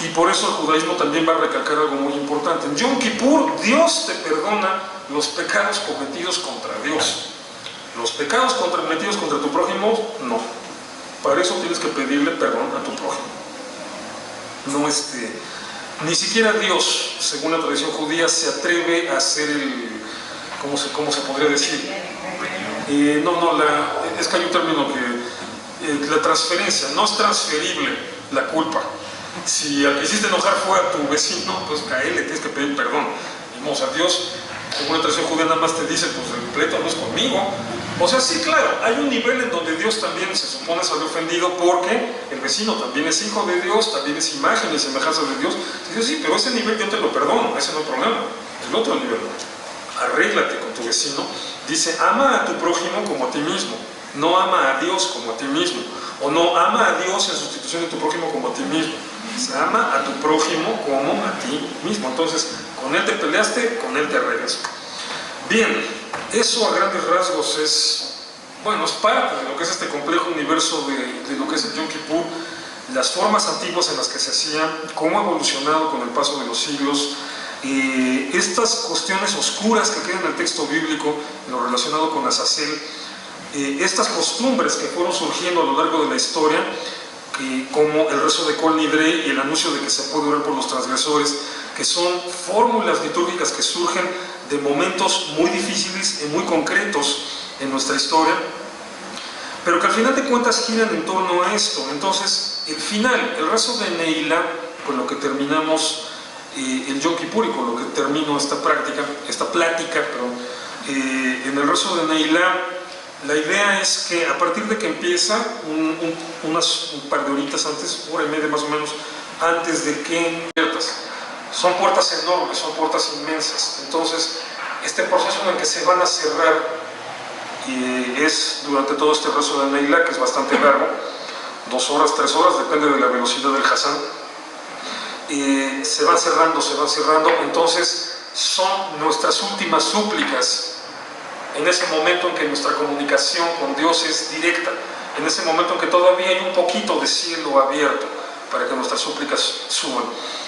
Y por eso el judaísmo también va a recalcar algo muy importante. En Yom Kippur, Dios te perdona los pecados cometidos contra Dios. Los pecados cometidos contra tu prójimo, no. Para eso tienes que pedirle perdón a tu prójimo. No ni siquiera Dios, según la tradición judía, se atreve a hacer ¿cómo se podría decir? Es que hay un término que la transferencia, no es transferible la culpa. Si al que hiciste enojar fue a tu vecino, pues a él le tienes que pedir perdón. Y, o sea, Dios, según la tradición judía, nada más te dice, pues el pleito no es conmigo. O sea, sí, claro, hay un nivel en donde Dios también se supone salió ofendido porque el vecino también es hijo de Dios, también es imagen y semejanza de Dios. Dice, sí, pero ese nivel yo te lo perdono, ese no es problema. El otro nivel, arréglate con tu vecino. Dice, ama a tu prójimo como a ti mismo, no ama a Dios como a ti mismo, o no ama a Dios en sustitución de tu prójimo como a ti mismo. Se ama a tu prójimo como a ti mismo. Entonces, con él te peleaste, con él te arreglas. Bien, eso a grandes rasgos es parte de lo que es este complejo universo de lo que es el Yom Kippur, las formas antiguas en las que se hacía, cómo ha evolucionado con el paso de los siglos, estas cuestiones oscuras que quedan en el texto bíblico, en lo relacionado con Azazel, estas costumbres que fueron surgiendo a lo largo de la historia, como el rezo de Kol Nidre y el anuncio de que se puede orar por los transgresores, que son fórmulas litúrgicas que surgen de momentos muy difíciles y muy concretos en nuestra historia, pero que al final de cuentas giran en torno a esto. Entonces, el rezo de Neilá, con lo que terminamos el Yom Kippur y con lo que termino esta plática, en el rezo de Neilá, la idea es que a partir de que empieza, un par de horitas antes, hora y media más o menos, antes de que son puertas enormes, son puertas inmensas. Entonces, este proceso en el que se van a cerrar es durante todo este rezo de Neilá, que es bastante largo, 2 horas, 3 horas, depende de la velocidad del Hazán. Se van cerrando, entonces son nuestras últimas súplicas en ese momento en que nuestra comunicación con Dios es directa, en ese momento en que todavía hay un poquito de cielo abierto para que nuestras súplicas suban.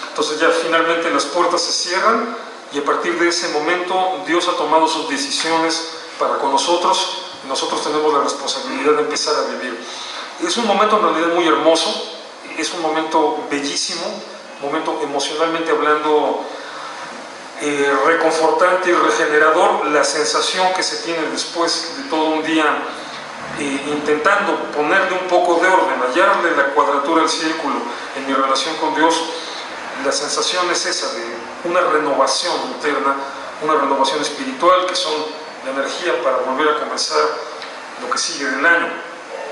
Entonces ya finalmente las puertas se cierran y a partir de ese momento Dios ha tomado sus decisiones para con nosotros y nosotros tenemos la responsabilidad de empezar a vivir. Es un momento en realidad muy hermoso, es un momento bellísimo, un momento emocionalmente hablando reconfortante y regenerador. La sensación que se tiene después de todo un día intentando ponerle un poco de orden, hallarle la cuadratura al círculo en mi relación con Dios, la sensación es esa de una renovación interna, una renovación espiritual, que son la energía para volver a comenzar lo que sigue del año.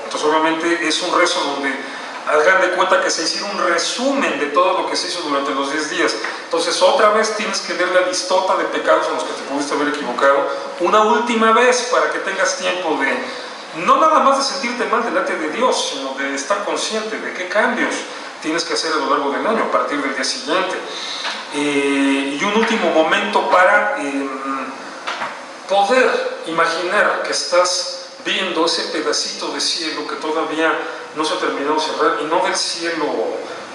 Entonces obviamente es un rezo donde hagan de cuenta que se hiciera un resumen de todo lo que se hizo durante los 10 días. Entonces otra vez tienes que ver la listota de pecados en los que te pudiste haber equivocado, una última vez para que tengas tiempo de, no nada más de sentirte mal delante de Dios, sino de estar consciente de qué cambios tienes que hacer a lo largo del año, a partir del día siguiente. Y un último momento para poder imaginar que estás viendo ese pedacito de cielo que todavía no se ha terminado de cerrar, y no del cielo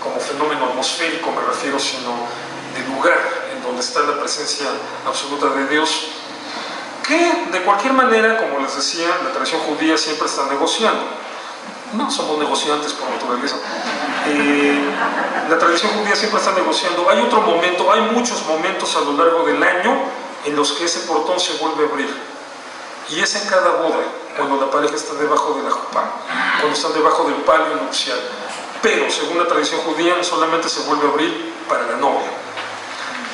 como fenómeno atmosférico me refiero, sino del lugar en donde está la presencia absoluta de Dios, que de cualquier manera, como les decía, la tradición judía siempre está negociando. No somos negociantes por naturaleza. La tradición judía siempre está negociando. Hay otro momento, hay muchos momentos a lo largo del año en los que ese portón se vuelve a abrir. Y es en cada boda, cuando la pareja está debajo de la jupá, cuando están debajo del palio nupcial. Pero, según la tradición judía, solamente se vuelve a abrir para la novia.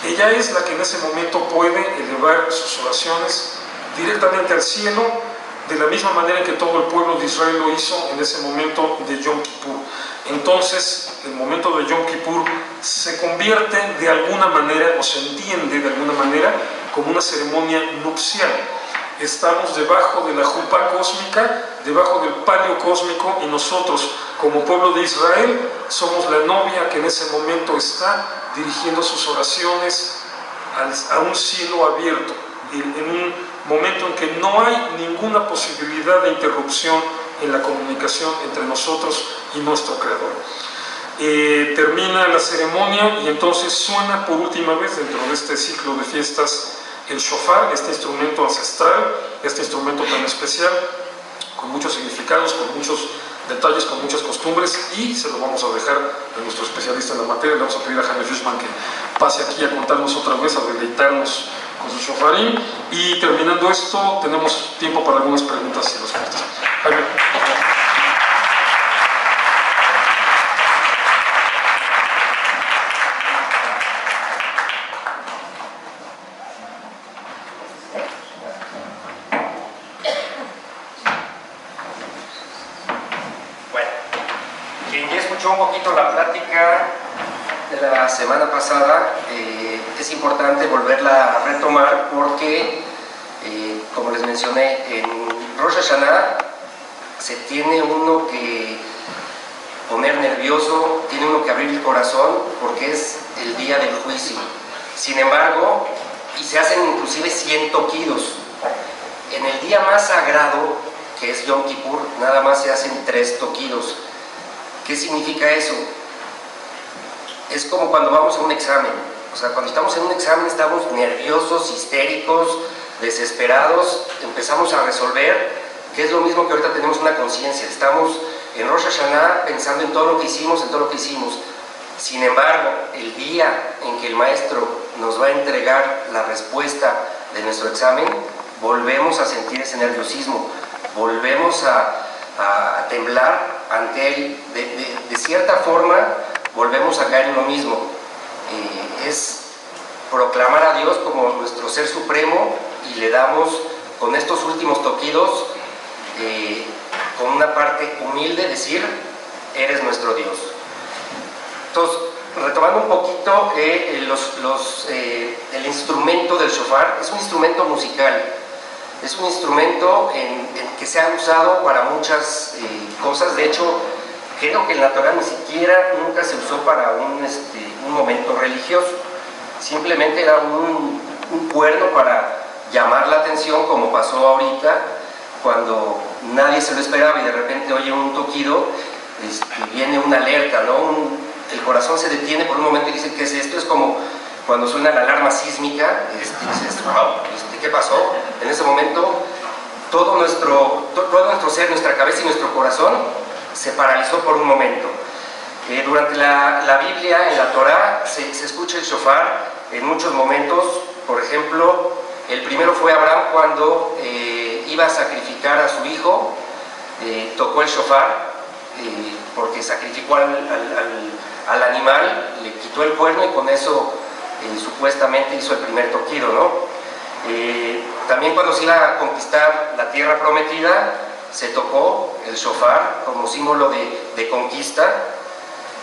Ella es la que en ese momento puede elevar sus oraciones directamente al cielo, de la misma manera en que todo el pueblo de Israel lo hizo en ese momento de Yom Kippur. Entonces, el momento de Yom Kippur se convierte de alguna manera, o se entiende de alguna manera, como una ceremonia nupcial. Estamos debajo de la jupá cósmica, debajo del palio cósmico, y nosotros, como pueblo de Israel, somos la novia que en ese momento está dirigiendo sus oraciones a un cielo abierto, en un momento en que no hay ninguna posibilidad de interrupción en la comunicación entre nosotros y nuestro Creador. Termina la ceremonia y entonces suena por última vez dentro de este ciclo de fiestas el shofar, este instrumento ancestral, este instrumento tan especial, con muchos significados, con muchos detalles, con muchas costumbres, y se lo vamos a dejar a nuestro especialista en la materia. Le vamos a pedir a Jaime Fishman que pase aquí a contarnos otra vez, a deleitarnos con su shofarín, y terminando esto tenemos tiempo para algunas preguntas y respuestas. Jaime. Un poquito la plática de la semana pasada, es importante volverla a retomar porque, como les mencioné, en Rosh Hashanah se tiene uno que poner nervioso, tiene uno que abrir el corazón porque es el día del juicio. Sin embargo, y se hacen inclusive 100 toquidos. En el día más sagrado, que es Yom Kippur, nada más se hacen 3 toquidos. ¿Qué significa eso? Es como cuando vamos a un examen. O sea, cuando estamos en un examen estamos nerviosos, histéricos, desesperados, empezamos a resolver, que es lo mismo que ahorita tenemos una conciencia. Estamos en Rosh Hashanah pensando en todo lo que hicimos, en todo lo que hicimos. Sin embargo, el día en que el maestro nos va a entregar la respuesta de nuestro examen, volvemos a sentir ese nerviosismo, volvemos a temblar ante él, de cierta forma volvemos a caer en lo mismo. Es proclamar a Dios como nuestro ser supremo y le damos con estos últimos toquidos, con una parte humilde, decir, eres nuestro Dios. Entonces, retomando un poquito, el instrumento del shofar es un instrumento musical. Es un instrumento que se ha usado para muchas cosas. De hecho, creo que en la Torah ni siquiera nunca se usó para un momento religioso. Simplemente era un cuerno para llamar la atención, como pasó ahorita, cuando nadie se lo esperaba y de repente oye un toquido, viene una alerta, ¿no? El corazón se detiene por un momento y dice, ¿qué es esto? Es como cuando suena la alarma sísmica, dices, wow, ¿qué pasó? En ese momento todo nuestro ser, nuestra cabeza y nuestro corazón se paralizó por un momento. Durante la Biblia, en la Torah, se escucha el shofar en muchos momentos. Por ejemplo, el primero fue Abraham cuando iba a sacrificar a su hijo, tocó el shofar porque sacrificó al animal, le quitó el cuerno y con eso supuestamente hizo el primer toquido, ¿no? También cuando se iba a conquistar la tierra prometida, se tocó el shofar como símbolo de conquista,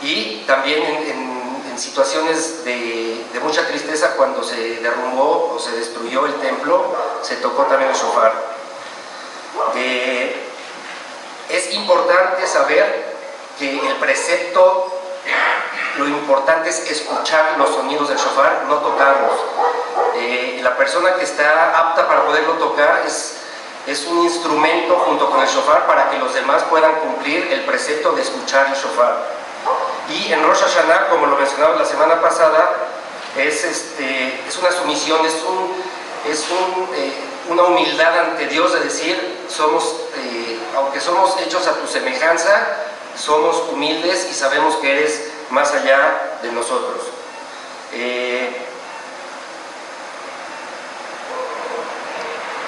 y también en situaciones de mucha tristeza, cuando se derrumbó o se destruyó el templo, se tocó también el shofar. Es importante saber que el precepto, lo importante es escuchar los sonidos del shofar, no tocarlos. La persona que está apta para poderlo tocar es un instrumento junto con el shofar para que los demás puedan cumplir el precepto de escuchar el shofar. Y en Rosh Hashanah, como lo mencionaba la semana pasada, es una sumisión, una humildad ante Dios de decir, aunque somos hechos a tu semejanza, somos humildes y sabemos que eres más allá de nosotros.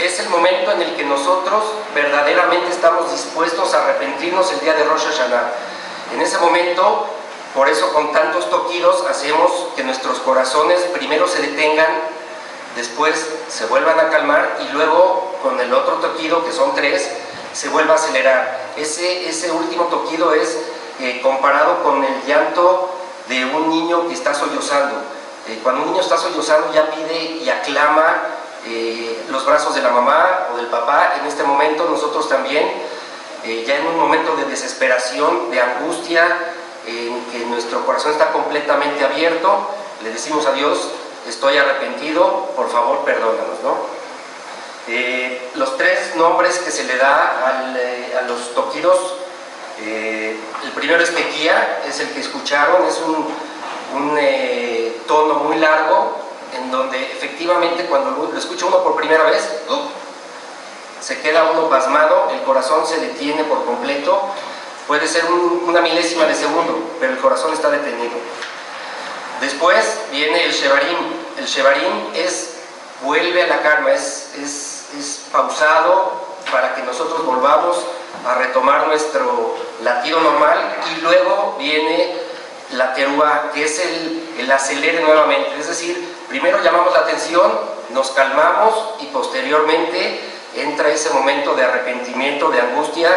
Es el momento en el que nosotros verdaderamente estamos dispuestos a arrepentirnos el día de Rosh Hashanah. En ese momento, por eso con tantos toquidos hacemos que nuestros corazones primero se detengan, después se vuelvan a calmar y luego con el otro toquido, que son 3, se vuelva a acelerar. Ese último toquido es comparado con el llanto de un niño que está sollozando. Cuando un niño está sollozando ya pide y aclama los brazos de la mamá o del papá. En este momento nosotros también, ya en un momento de desesperación, de angustia, en que nuestro corazón está completamente abierto, le decimos a Dios, estoy arrepentido, por favor perdónanos, ¿no? Los tres nombres que se le da a los toquidos, el primero es tequía, es el que escucharon, es un tono muy largo, en donde efectivamente cuando lo escucha uno por primera vez, se queda uno pasmado, el corazón se detiene por completo, puede ser una milésima de segundo, pero el corazón está detenido. Después viene el shevarim. El shevarim vuelve a la calma, es pausado para que nosotros volvamos a retomar nuestro latido normal, y luego viene la terúa, que es el acelere nuevamente, es decir, primero llamamos la atención, nos calmamos y posteriormente entra ese momento de arrepentimiento, de angustia,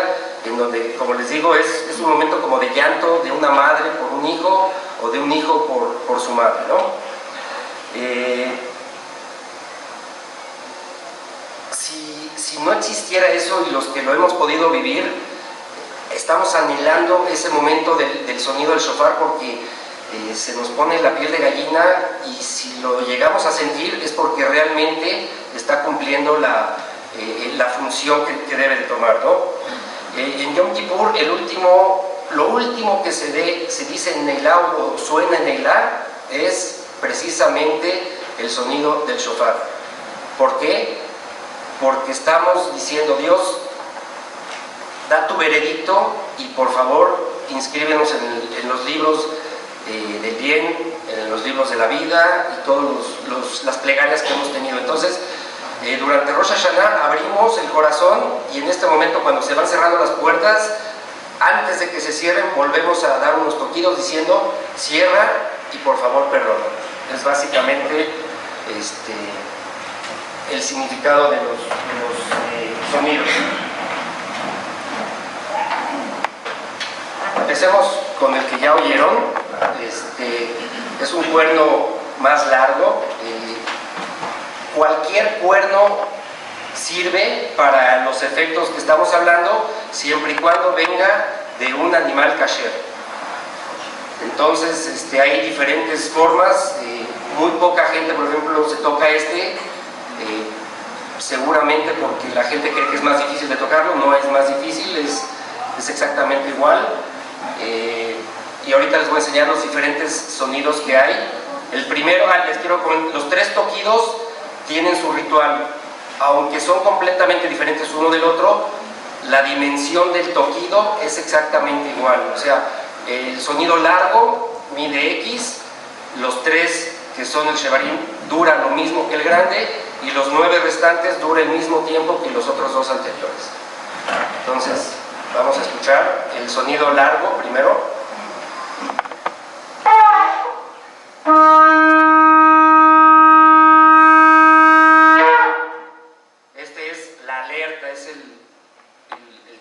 en donde, como les digo, es un momento como de llanto de una madre por un hijo o de un hijo por su madre, ¿no? Si no existiera eso, y los que lo hemos podido vivir, estamos anhelando ese momento del sonido del shofar, porque se nos pone la piel de gallina, y si lo llegamos a sentir es porque realmente está cumpliendo la función que debe de tomar, ¿no? En Yom Kippur, lo último que se dice en Neilá o suena en Neilá es precisamente el sonido del shofar. ¿Por qué? Porque estamos diciendo: Dios, da tu veredicto y por favor inscríbenos en los libros del bien, en los libros de la vida y todas las plegarias que hemos tenido. Entonces, durante Rosh Hashanah abrimos el corazón, y en este momento, cuando se van cerrando las puertas, antes de que se cierren, volvemos a dar unos toquidos diciendo: cierra y por favor perdona. Es básicamente el significado de los sonidos. Empecemos con el que ya oyeron. Es un cuerno más largo. Cualquier cuerno sirve para los efectos que estamos hablando, siempre y cuando venga de un animal kasher. Entonces hay diferentes formas. Muy poca gente, por ejemplo, se toca seguramente porque la gente cree que es más difícil de tocarlo. No es más difícil, es exactamente igual. Y ahorita les voy a enseñar los diferentes sonidos que hay. El primero, los tres toquidos tienen su ritual, aunque son completamente diferentes uno del otro. La dimensión del toquido es exactamente igual, o sea, el sonido largo mide X, los tres que son el shevarim duran lo mismo que el grande, y los 9 restantes duran el mismo tiempo que los otros 2 anteriores. Entonces vamos a escuchar el sonido largo primero. Es el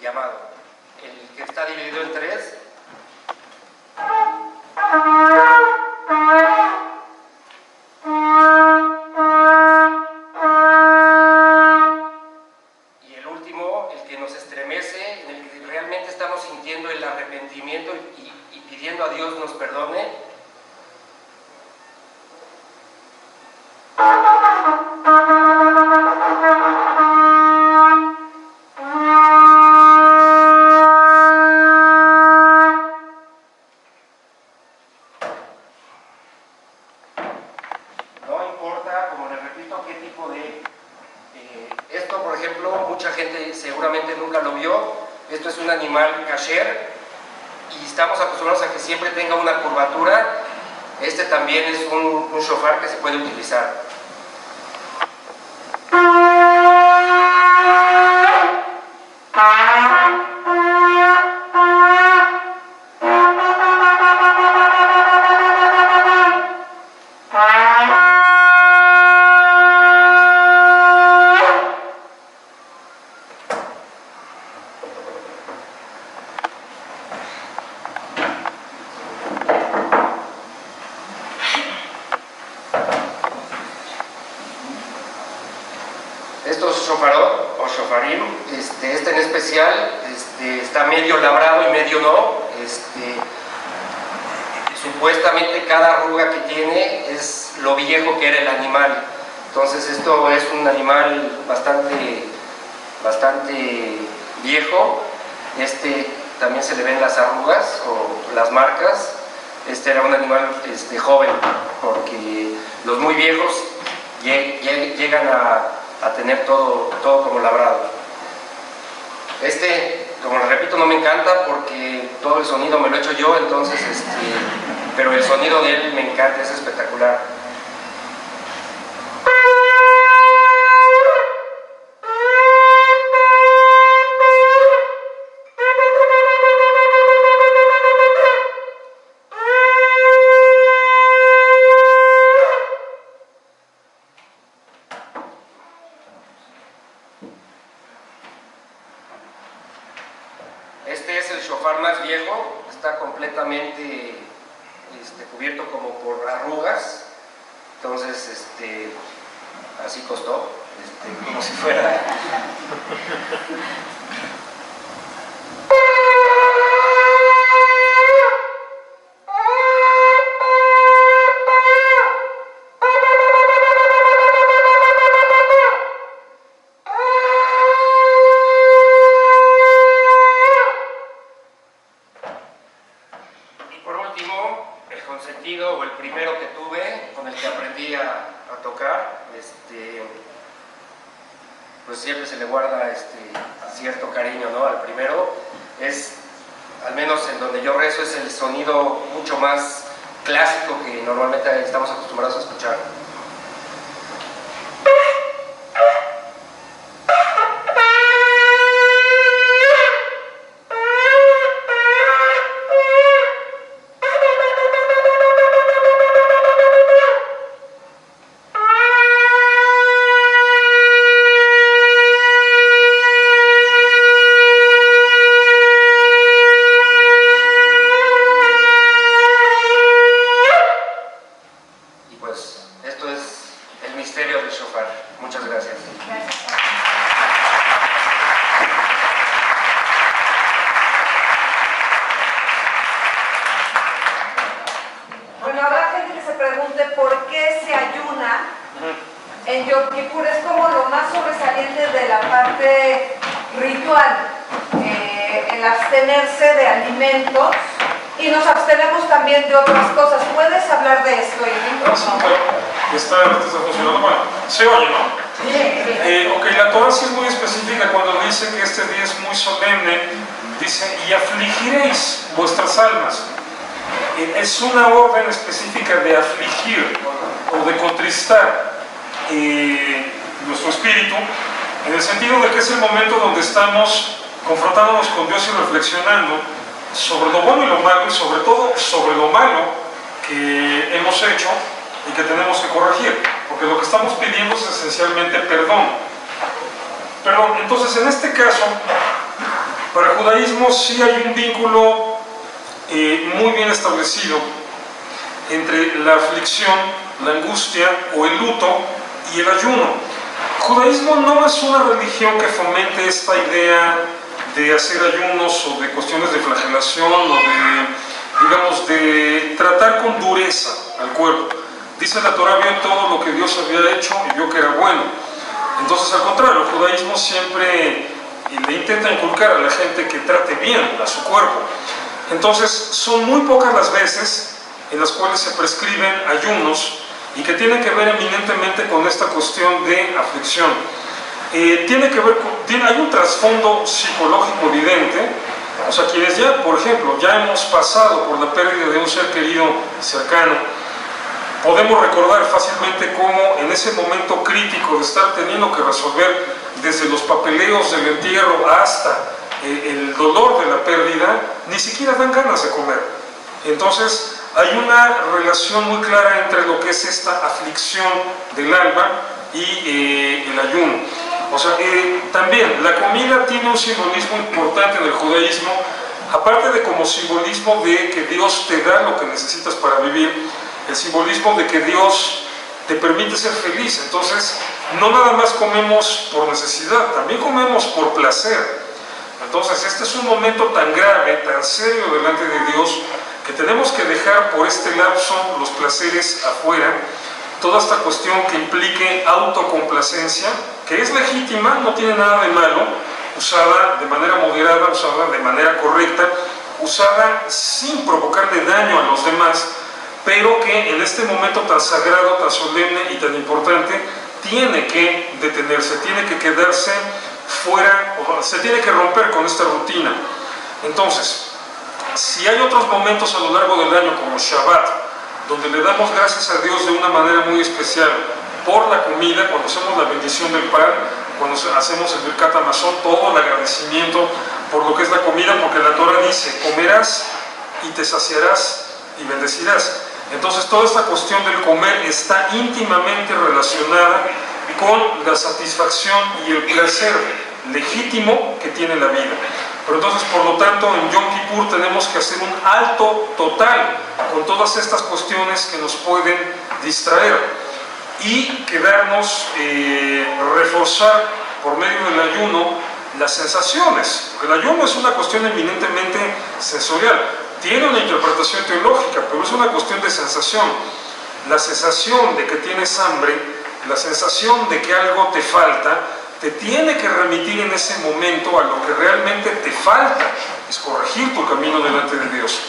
llamado, el que está dividido en 3. Y el último, el que nos estremece, en el que realmente estamos sintiendo el arrepentimiento y pidiendo a Dios nos perdone. Esto, por ejemplo, mucha gente seguramente nunca lo vio. Esto es un animal kasher y estamos acostumbrados a que siempre tenga una curvatura. Este también es un shofar que se puede utilizar. Estos shofarot o shofarim, este en especial está medio labrado y medio no. Supuestamente cada arruga que tiene es lo viejo que era el animal. Entonces esto es un animal bastante viejo. También se le ven las arrugas o las marcas. Este era un animal joven, porque los muy viejos llegan a tener todo como labrado. Como les repito, no me encanta porque todo el sonido me lo he hecho yo, entonces pero el sonido de él me encanta, es espectacular. Este es el shofar más viejo, está completamente cubierto como por arrugas, entonces así costó, como si fuera. El consentido, o el primero que tuve, con el que aprendí a tocar, pues siempre se le guarda cierto cariño, ¿no? Al primero al menos en donde yo rezo, es el sonido mucho más clásico que normalmente estamos acostumbrados a escuchar. Esto es el misterio del shofar. Muchas gracias. Bueno, habrá gente que se pregunte por qué se ayuna en Yom Kippur. Es como lo más sobresaliente de la parte ritual, el abstenerse de alimentos, y nos abstenemos también de otras cosas. ¿Puedes hablar de esto, Edwin? Sí, claro. Está funcionando. Bueno, se oye, ¿no? Ok, la Torah sí es muy específica cuando dice que este día es muy solemne. Dice, y afligiréis vuestras almas. Es una orden específica de afligir o de contristar nuestro espíritu, en el sentido de que es el momento donde estamos confrontándonos con Dios y reflexionando sobre lo bueno y lo malo, y sobre todo sobre lo malo que hemos hecho y que tenemos que corregir, porque lo que estamos pidiendo es esencialmente perdón. Entonces en este caso, para el judaísmo sí hay un vínculo muy bien establecido entre la aflicción, la angustia o el luto y el ayuno. El judaísmo no es una religión que fomente esta idea de hacer ayunos o de cuestiones de flagelación o de tratar con dureza al cuerpo. Dice la Torah, vio todo lo que Dios había hecho y vio que era bueno. Entonces, al contrario, el judaísmo siempre le intenta inculcar a la gente que trate bien a su cuerpo. Entonces, son muy pocas las veces en las cuales se prescriben ayunos y que tienen que ver eminentemente con esta cuestión de aflicción. Hay un trasfondo psicológico evidente. O sea, quienes ya, por ejemplo, ya hemos pasado por la pérdida de un ser querido cercano, podemos recordar fácilmente cómo en ese momento crítico de estar teniendo que resolver desde los papeleos del entierro hasta el dolor de la pérdida, ni siquiera dan ganas de comer. Entonces hay una relación muy clara entre lo que es esta aflicción del alma y el ayuno. O sea, también la comida tiene un simbolismo importante en el judaísmo, aparte de como simbolismo de que Dios te da lo que necesitas para vivir, el simbolismo de que Dios te permite ser feliz. Entonces, no nada más comemos por necesidad, también comemos por placer. Entonces, este es un momento tan grave, tan serio delante de Dios, que tenemos que dejar por este lapso los placeres afuera toda esta cuestión que implique autocomplacencia, que es legítima, no tiene nada de malo, usada de manera moderada, usada de manera correcta, usada sin provocarle daño a los demás, pero que en este momento tan sagrado, tan solemne y tan importante, tiene que detenerse, tiene que quedarse fuera, se tiene que romper con esta rutina. Entonces, si hay otros momentos a lo largo del año, como Shabbat, donde le damos gracias a Dios de una manera muy especial por la comida, cuando hacemos la bendición del pan, cuando hacemos el Birkat Hamazon, todo el agradecimiento por lo que es la comida, porque la Torah dice, comerás y te saciarás y bendecirás. Entonces toda esta cuestión del comer está íntimamente relacionada con la satisfacción y el placer legítimo que tiene la vida. Pero entonces, por lo tanto, en Yom Kippur tenemos que hacer un alto total con todas estas cuestiones que nos pueden distraer y quedarnos, reforzar por medio del ayuno las sensaciones. El ayuno es una cuestión eminentemente sensorial. Tiene una interpretación teológica, pero es una cuestión de sensación. La sensación de que tienes hambre, la sensación de que algo te falta, te tiene que remitir en ese momento a lo que realmente te falta, es corregir tu camino delante de Dios.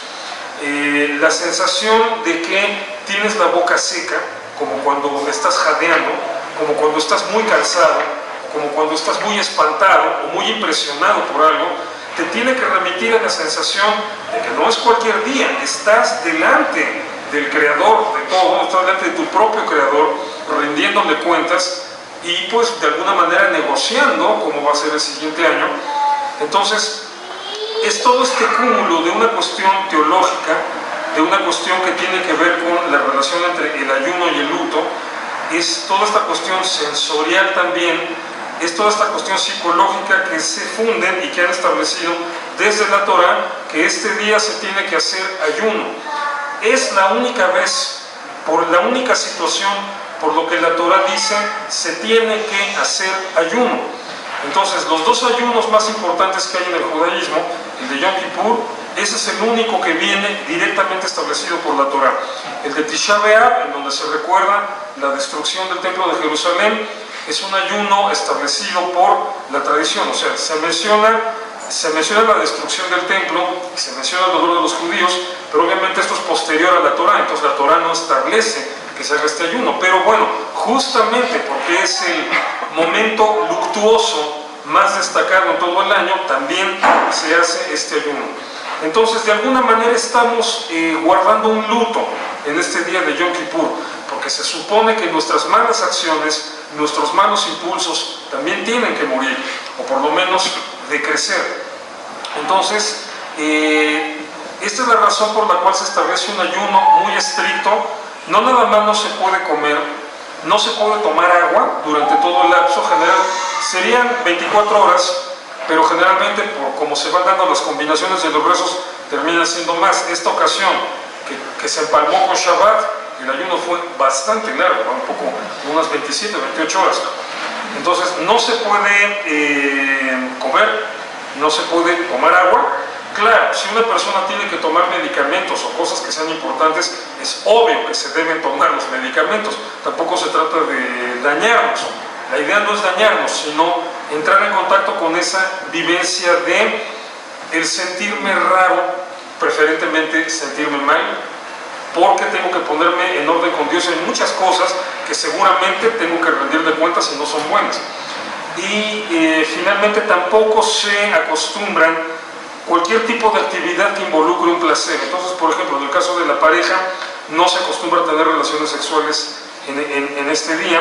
La sensación de que tienes la boca seca, como cuando estás jadeando, como cuando estás muy cansado, como cuando estás muy espantado o muy impresionado por algo, te tiene que remitir a la sensación de que no es cualquier día, estás delante del Creador de todo, estás delante de tu propio Creador, rindiéndole cuentas y pues de alguna manera negociando cómo va a ser el siguiente año. Entonces, es todo este cúmulo de una cuestión teológica, de una cuestión que tiene que ver con la relación entre el ayuno y el luto, es toda esta cuestión sensorial también, es toda esta cuestión psicológica que se funden y que han establecido desde la Torah que este día se tiene que hacer ayuno. Es la única vez, por la única situación, por lo que la Torah dice, se tiene que hacer ayuno. Entonces, los dos ayunos más importantes que hay en el judaísmo, el de Yom Kippur, ese es el único que viene directamente establecido por la Torah. El de Tisha B'Av, en donde se recuerda la destrucción del templo de Jerusalén, es un ayuno establecido por la tradición, o sea, se menciona la destrucción del templo, se menciona el dolor de los judíos, pero obviamente esto es posterior a la Torah, entonces la Torah no establece que se haga este ayuno, pero bueno, justamente porque es el momento luctuoso más destacado en todo el año, también se hace este ayuno. Entonces, de alguna manera estamos guardando un luto en este día de Yom Kippur, porque se supone que nuestras malas acciones, nuestros malos impulsos también tienen que morir, o por lo menos decrecer. Entonces, esta es la razón por la cual se establece un ayuno muy estricto. No nada más no se puede comer, no se puede tomar agua durante todo el lapso general, serían 24 horas, pero generalmente por como se van dando las combinaciones de los rezos terminan siendo más. Esta ocasión que se empalmó con Shabbat, el ayuno fue bastante largo, un poco, unas 27, 28 horas. Entonces no se puede comer, no se puede tomar agua. Claro, si una persona tiene que tomar medicamentos o cosas que sean importantes, es obvio que se deben tomar los medicamentos. Tampoco se trata de dañarnos. La idea no es dañarnos, sino entrar en contacto con esa vivencia de el sentirme raro, preferentemente sentirme mal, porque tengo que ponerme en orden con Dios en muchas cosas que seguramente tengo que rendirle cuentas y no son buenas. Y finalmente tampoco se acostumbran cualquier tipo de actividad que involucre un placer. Entonces, por ejemplo, en el caso de la pareja, no se acostumbra a tener relaciones sexuales en este día.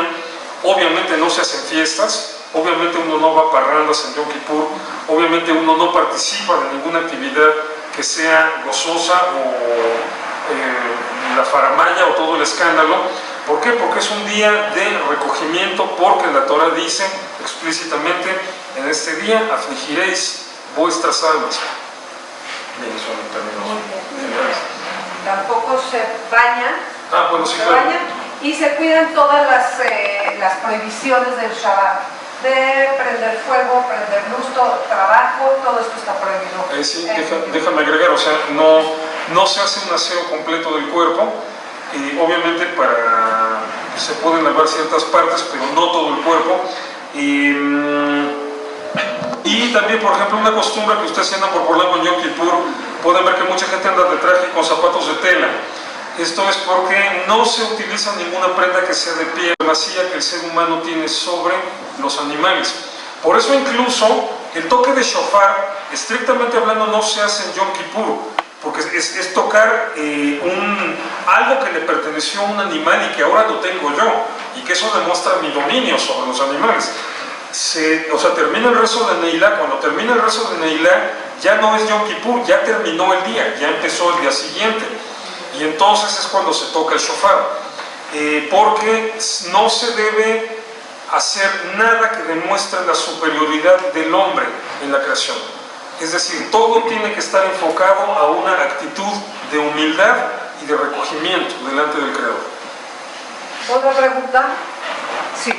Obviamente no se hacen fiestas, obviamente uno no va a parrandas en Yom Kippur, obviamente uno no participa de ninguna actividad que sea gozosa o la faramaya o todo el escándalo. ¿Por qué? Porque es un día de recogimiento, porque la Torah dice explícitamente, en este día afligiréis vuestras almas. Bien, eso no terminó. Tampoco se bañan, Bueno, sí, claro. Y se cuidan todas las prohibiciones del Shabbat, de prender fuego, prender luz, trabajo, todo esto está prohibido. Sí, déjame agregar, o sea, no se hace un aseo completo del cuerpo, y obviamente para se pueden lavar ciertas partes, pero no todo el cuerpo. Y también, por ejemplo, una costumbre que ustedes andan por Polanco en Yom Kippur, pueden ver que mucha gente anda de traje con zapatos de tela. Esto es porque no se utiliza ninguna prenda que sea de piel vacía que el ser humano tiene sobre los animales. Por eso incluso el toque de shofar, estrictamente hablando, no se hace en Yom Kippur, porque es tocar algo que le perteneció a un animal y que ahora lo tengo yo, y que eso demuestra mi dominio sobre los animales. Termina el rezo de Neilá. Cuando termina el rezo de Neilá, ya no es Yom Kippur, ya terminó el día, ya empezó el día siguiente. Y entonces es cuando se toca el shofar, porque no se debe hacer nada que demuestre la superioridad del hombre en la creación. Es decir, todo tiene que estar enfocado a una actitud de humildad y de recogimiento delante del Creador. ¿Otra pregunta? Sí.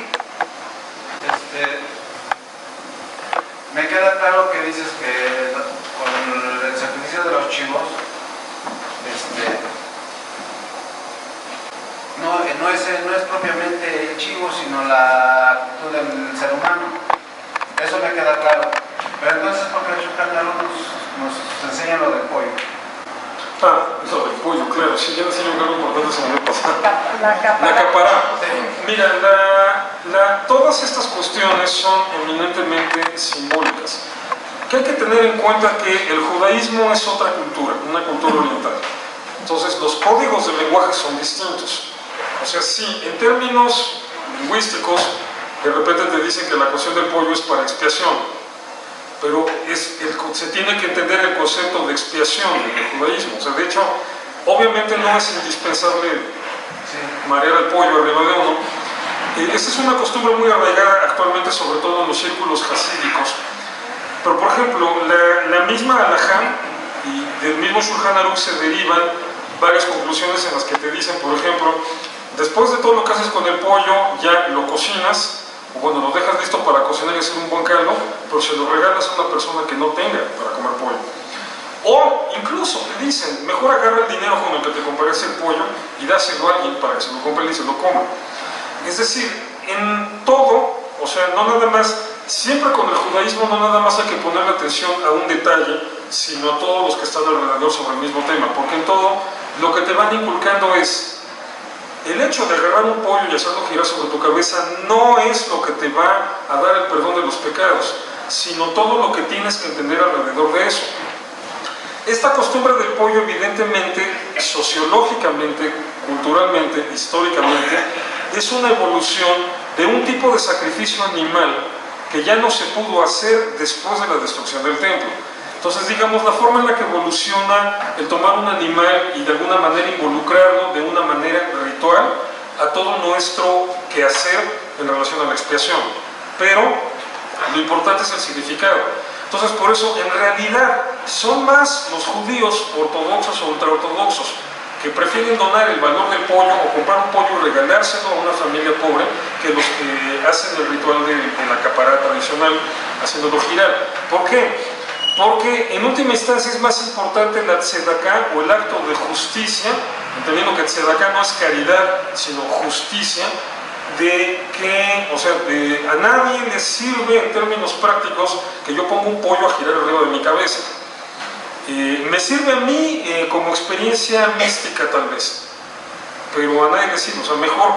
Me queda claro que dices que con el sacrificio de los chivos, no es propiamente el chivo, sino la actitud del ser humano. Eso me queda claro. Pero entonces, ¿por qué el Shulchan Aruch nos enseña lo del pollo? Lo del pollo, claro. Sí, ya les enseño algo importante, se me había pasado. La capará. Mira, todas estas cuestiones son eminentemente simbólicas. Que hay que tener en cuenta que el judaísmo es otra cultura, una cultura oriental. Entonces, los códigos del lenguaje son distintos. O sea, sí, en términos lingüísticos, de repente te dicen que la cocción del pollo es para expiación, pero se tiene que entender el concepto de expiación en el judaísmo. O sea, de hecho, obviamente no es indispensable marear el pollo arriba de uno. Esta es una costumbre muy arraigada actualmente, sobre todo en los círculos hasídicos. Pero, por ejemplo, la misma halajá y del mismo Shulchan Aruch se derivan varias conclusiones en las que te dicen, por ejemplo, después de todo lo que haces con el pollo, ya lo cocinas, o bueno, lo dejas listo para cocinar y hacer un buen caldo, pero se lo regalas a una persona que no tenga para comer pollo. O incluso te dicen, mejor agarra el dinero con el que te compraste el pollo y dáselo a alguien para que se lo compre y se lo coma. Es decir, en todo, o sea, no nada más, siempre con el judaísmo no nada más hay que ponerle atención a un detalle, sino a todos los que están alrededor sobre el mismo tema, porque en todo lo que te van inculcando es el hecho de agarrar un pollo y hacerlo girar sobre tu cabeza no es lo que te va a dar el perdón de los pecados, sino todo lo que tienes que entender alrededor de eso. Esta costumbre del pollo, evidentemente, sociológicamente, culturalmente, históricamente, es una evolución de un tipo de sacrificio animal que ya no se pudo hacer después de la destrucción del templo. Entonces, digamos, la forma en la que evoluciona el tomar un animal y de alguna manera involucrarlo de una manera ritual a todo nuestro quehacer en relación a la expiación. Pero lo importante es el significado. Entonces, por eso, en realidad, son más los judíos ortodoxos o ultraortodoxos que prefieren donar el valor del pollo o comprar un pollo y regalárselo a una familia pobre que los que hacen el ritual de la capará tradicional, haciéndolo girar. ¿Por qué? Porque en última instancia es más importante la tzedaká o el acto de justicia, entendiendo que tzedaká no es caridad, sino justicia, de que, o sea, a nadie le sirve en términos prácticos que yo ponga un pollo a girar arriba de mi cabeza. Me sirve a mí como experiencia mística tal vez, pero a nadie le sirve. O sea, mejor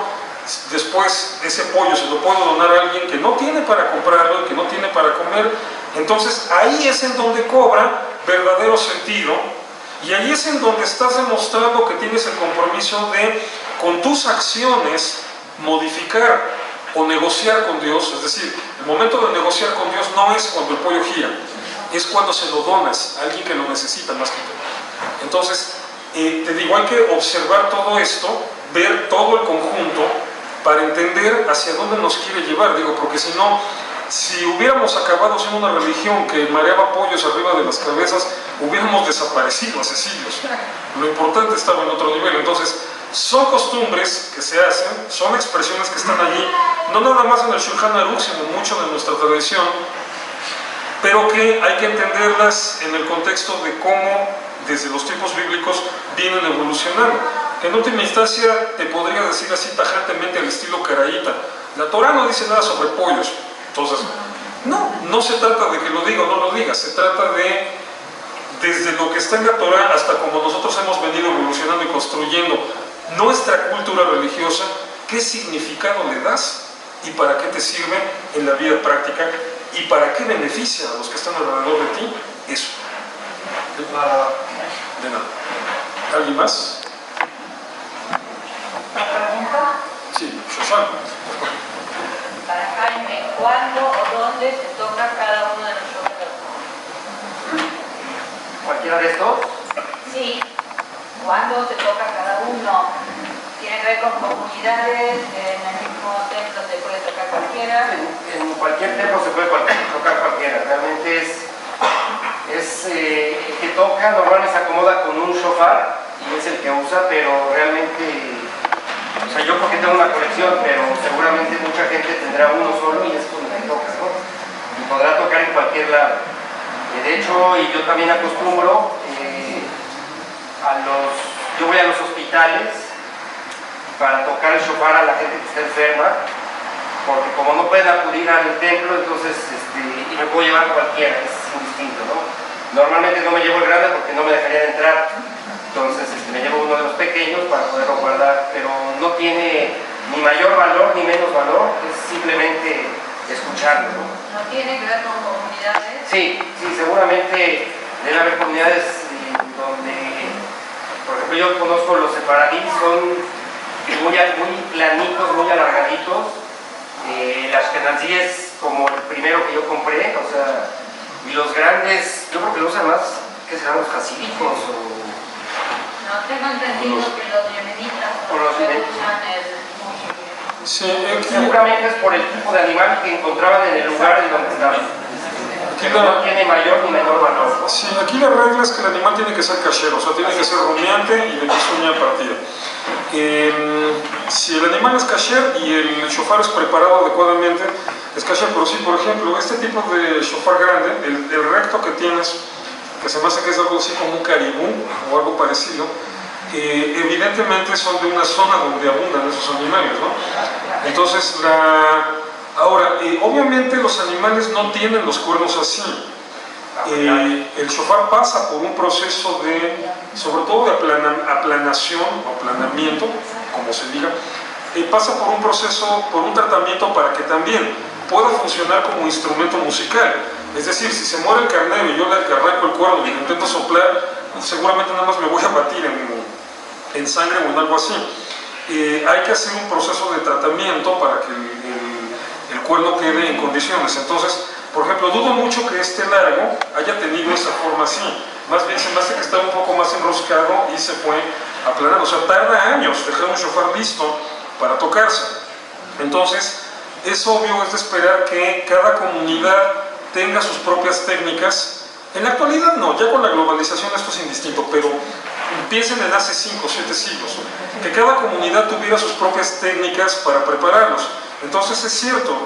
después ese pollo se lo puedo donar a alguien que no tiene para comprarlo y que no tiene para comer. Entonces ahí es en donde cobra verdadero sentido y ahí es en donde estás demostrando que tienes el compromiso de, con tus acciones, modificar o negociar con Dios. Es decir, el momento de negociar con Dios no es cuando el pollo gira, es cuando se lo donas a alguien que lo necesita más que tú. Entonces, te digo, hay que observar todo esto, ver todo el conjunto para entender hacia dónde nos quiere llevar. Digo, porque si no, si hubiéramos acabado siendo una religión que mareaba pollos arriba de las cabezas, hubiéramos desaparecido hace siglos. Lo importante estaba en otro nivel. Entonces, son costumbres que se hacen, son expresiones que están allí, no nada más en el Shulchan Aruch, sino mucho de nuestra tradición, pero que hay que entenderlas en el contexto de cómo desde los tiempos bíblicos vienen evolucionando. que en última instancia te podría decir así tajantemente al estilo caraíta. La Torá no dice nada sobre pollos. Entonces, no se trata de que lo diga o no lo diga, se trata de, desde lo que está en la Torá hasta como nosotros hemos venido evolucionando y construyendo nuestra cultura religiosa, ¿qué significado le das y para qué te sirve en la vida práctica y para qué beneficia a los que están alrededor de ti eso? De nada. ¿Alguien más? ¿Otra pregunta? Sí, Shoshana. Para Jaime, ¿cuándo o dónde se toca cada uno de los shows? ¿Cualquiera de estos? Sí, ¿cuándo se toca cada uno? ¿Tiene que ver con comunidades? ¿En el mismo templo se puede tocar cualquiera? En cualquier templo se puede tocar cualquiera. Realmente el que toca normalmente se acomoda con un shofar y es el que usa, pero realmente, o sea, yo porque tengo una colección, pero seguramente mucha gente tendrá uno solo y es con el que toca, ¿no? Y podrá tocar en cualquier lado. De hecho, y yo también acostumbro yo voy a los hospitales para tocar el shofar a la gente que está enferma, porque como no pueden acudir al templo, entonces y me puedo llevar cualquiera, es indistinto, ¿no? Normalmente no me llevo el grande porque no me dejarían entrar, entonces me llevo uno de los pequeños para poderlo guardar, pero no tiene ni mayor valor ni menos valor, es simplemente escucharlo, ¿no? ¿No tiene que ver con comunidades? Sí, seguramente debe haber comunidades donde, por ejemplo, yo conozco los sefaradí, son muy planitos, muy alargaditos. Las Ashkenazí es como el primero que yo compré, o sea, y los grandes, yo creo que lo usan más, ¿qué serán los hasídicos? No, tengo entendido que los yemenitas O los que yemenitas. usan es muy... Sí, Seguramente es por el tipo de animal que encontraban en el lugar en donde estaban. Que no tiene mayor ni menor valor. sí, aquí la regla es que el animal tiene que ser cachero, o sea, tiene que ser rumiante y de pezuña partida. Si el animal es kasher y el shofar es preparado adecuadamente, es kasher. Pero sí, por ejemplo, este tipo de shofar grande, el recto que tienes, que se me hace que es algo así como un caribú o algo parecido, evidentemente son de una zona donde abundan esos animales, ¿no? Entonces, ahora, obviamente los animales no tienen los cuernos así. El shofar pasa por un proceso sobre todo de aplanación o aplanamiento, como se diga, pasa por un proceso, por un tratamiento para que también pueda funcionar como instrumento musical. Es decir, si se muere el carnero y yo le arranco el cuerno y le intento soplar, seguramente nada más me voy a batir en sangre o en algo así. Hay que hacer un proceso de tratamiento para que el cuerno quede en condiciones. Entonces, por ejemplo, dudo mucho que este largo haya tenido esa forma así. Más bien se me hace que estaba un poco más enroscado y se fue aplanando. O sea, tarda años dejar un shofar listo para tocarse. Entonces, es obvio, es de esperar que cada comunidad tenga sus propias técnicas. En la actualidad no, ya con la globalización esto es indistinto, pero piensen en hace 5 o 7 siglos, que cada comunidad tuviera sus propias técnicas para prepararlos. Entonces es cierto,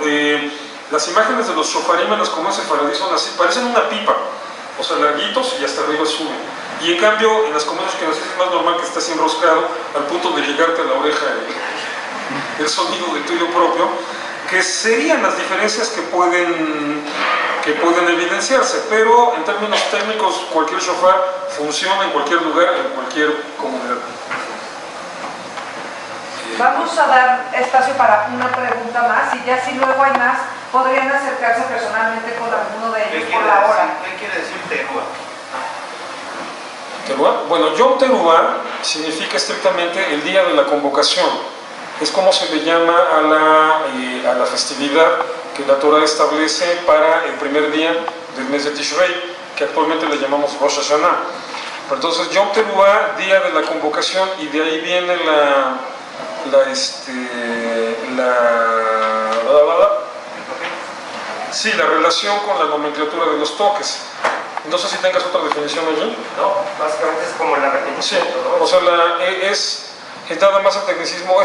las imágenes de los shofarim en las comunidades sefaradí son así, parecen una pipa, o sea, larguitos y hasta arriba suben. Y en cambio, en las comunidades que es más normal que esté así enroscado, al punto de llegarte a la oreja el sonido del tuyo propio, que serían las diferencias que pueden evidenciarse, pero en términos técnicos cualquier shofar funciona en cualquier lugar, en cualquier comunidad. Vamos a dar espacio para una pregunta más y ya si luego hay más, podrían acercarse personalmente con alguno de ellos por la hora. ¿Qué quiere decir teruá? ¿Teruá? Bueno, Yom Teruá significa estrictamente el día de la convocación. Es como se le llama a la festividad que la Torah establece para el primer día del mes de Tishrei, que actualmente le llamamos Rosh Hashanah. Entonces, Yom Teruá, día de la convocación, y de ahí viene la relación con la nomenclatura de los toques. No sé si tengas otra definición allí. No, básicamente es como la repetición, Sí, ¿no? o sea, es nada más el tecnicismo.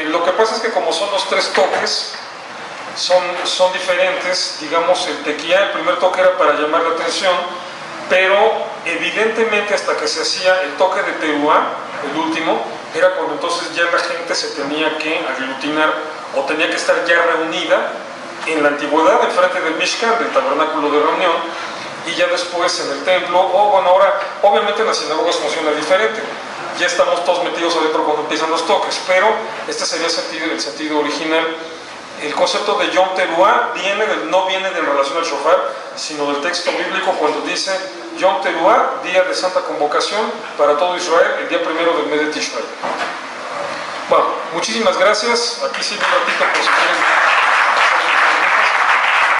Lo que pasa es que como son los 3 toques, son diferentes. Digamos, el tequía, el primer toque era para llamar la atención, pero evidentemente hasta que se hacía el toque de teruá, el último, era cuando entonces ya la gente se tenía que aglutinar o tenía que estar ya reunida en la antigüedad, enfrente del Mishkan, del tabernáculo de reunión, y ya después en el templo, o bueno, ahora obviamente en las sinagogas funciona diferente, ya estamos todos metidos adentro cuando empiezan los toques, pero este sería el sentido original. El concepto de Yom Teruah no viene de relación al shofar, sino del texto bíblico cuando dice Yom Teruah, día de santa convocación para todo Israel, el día primero del mes de Tishrei. Bueno, muchísimas gracias. Aquí sigue un ratito por si quieren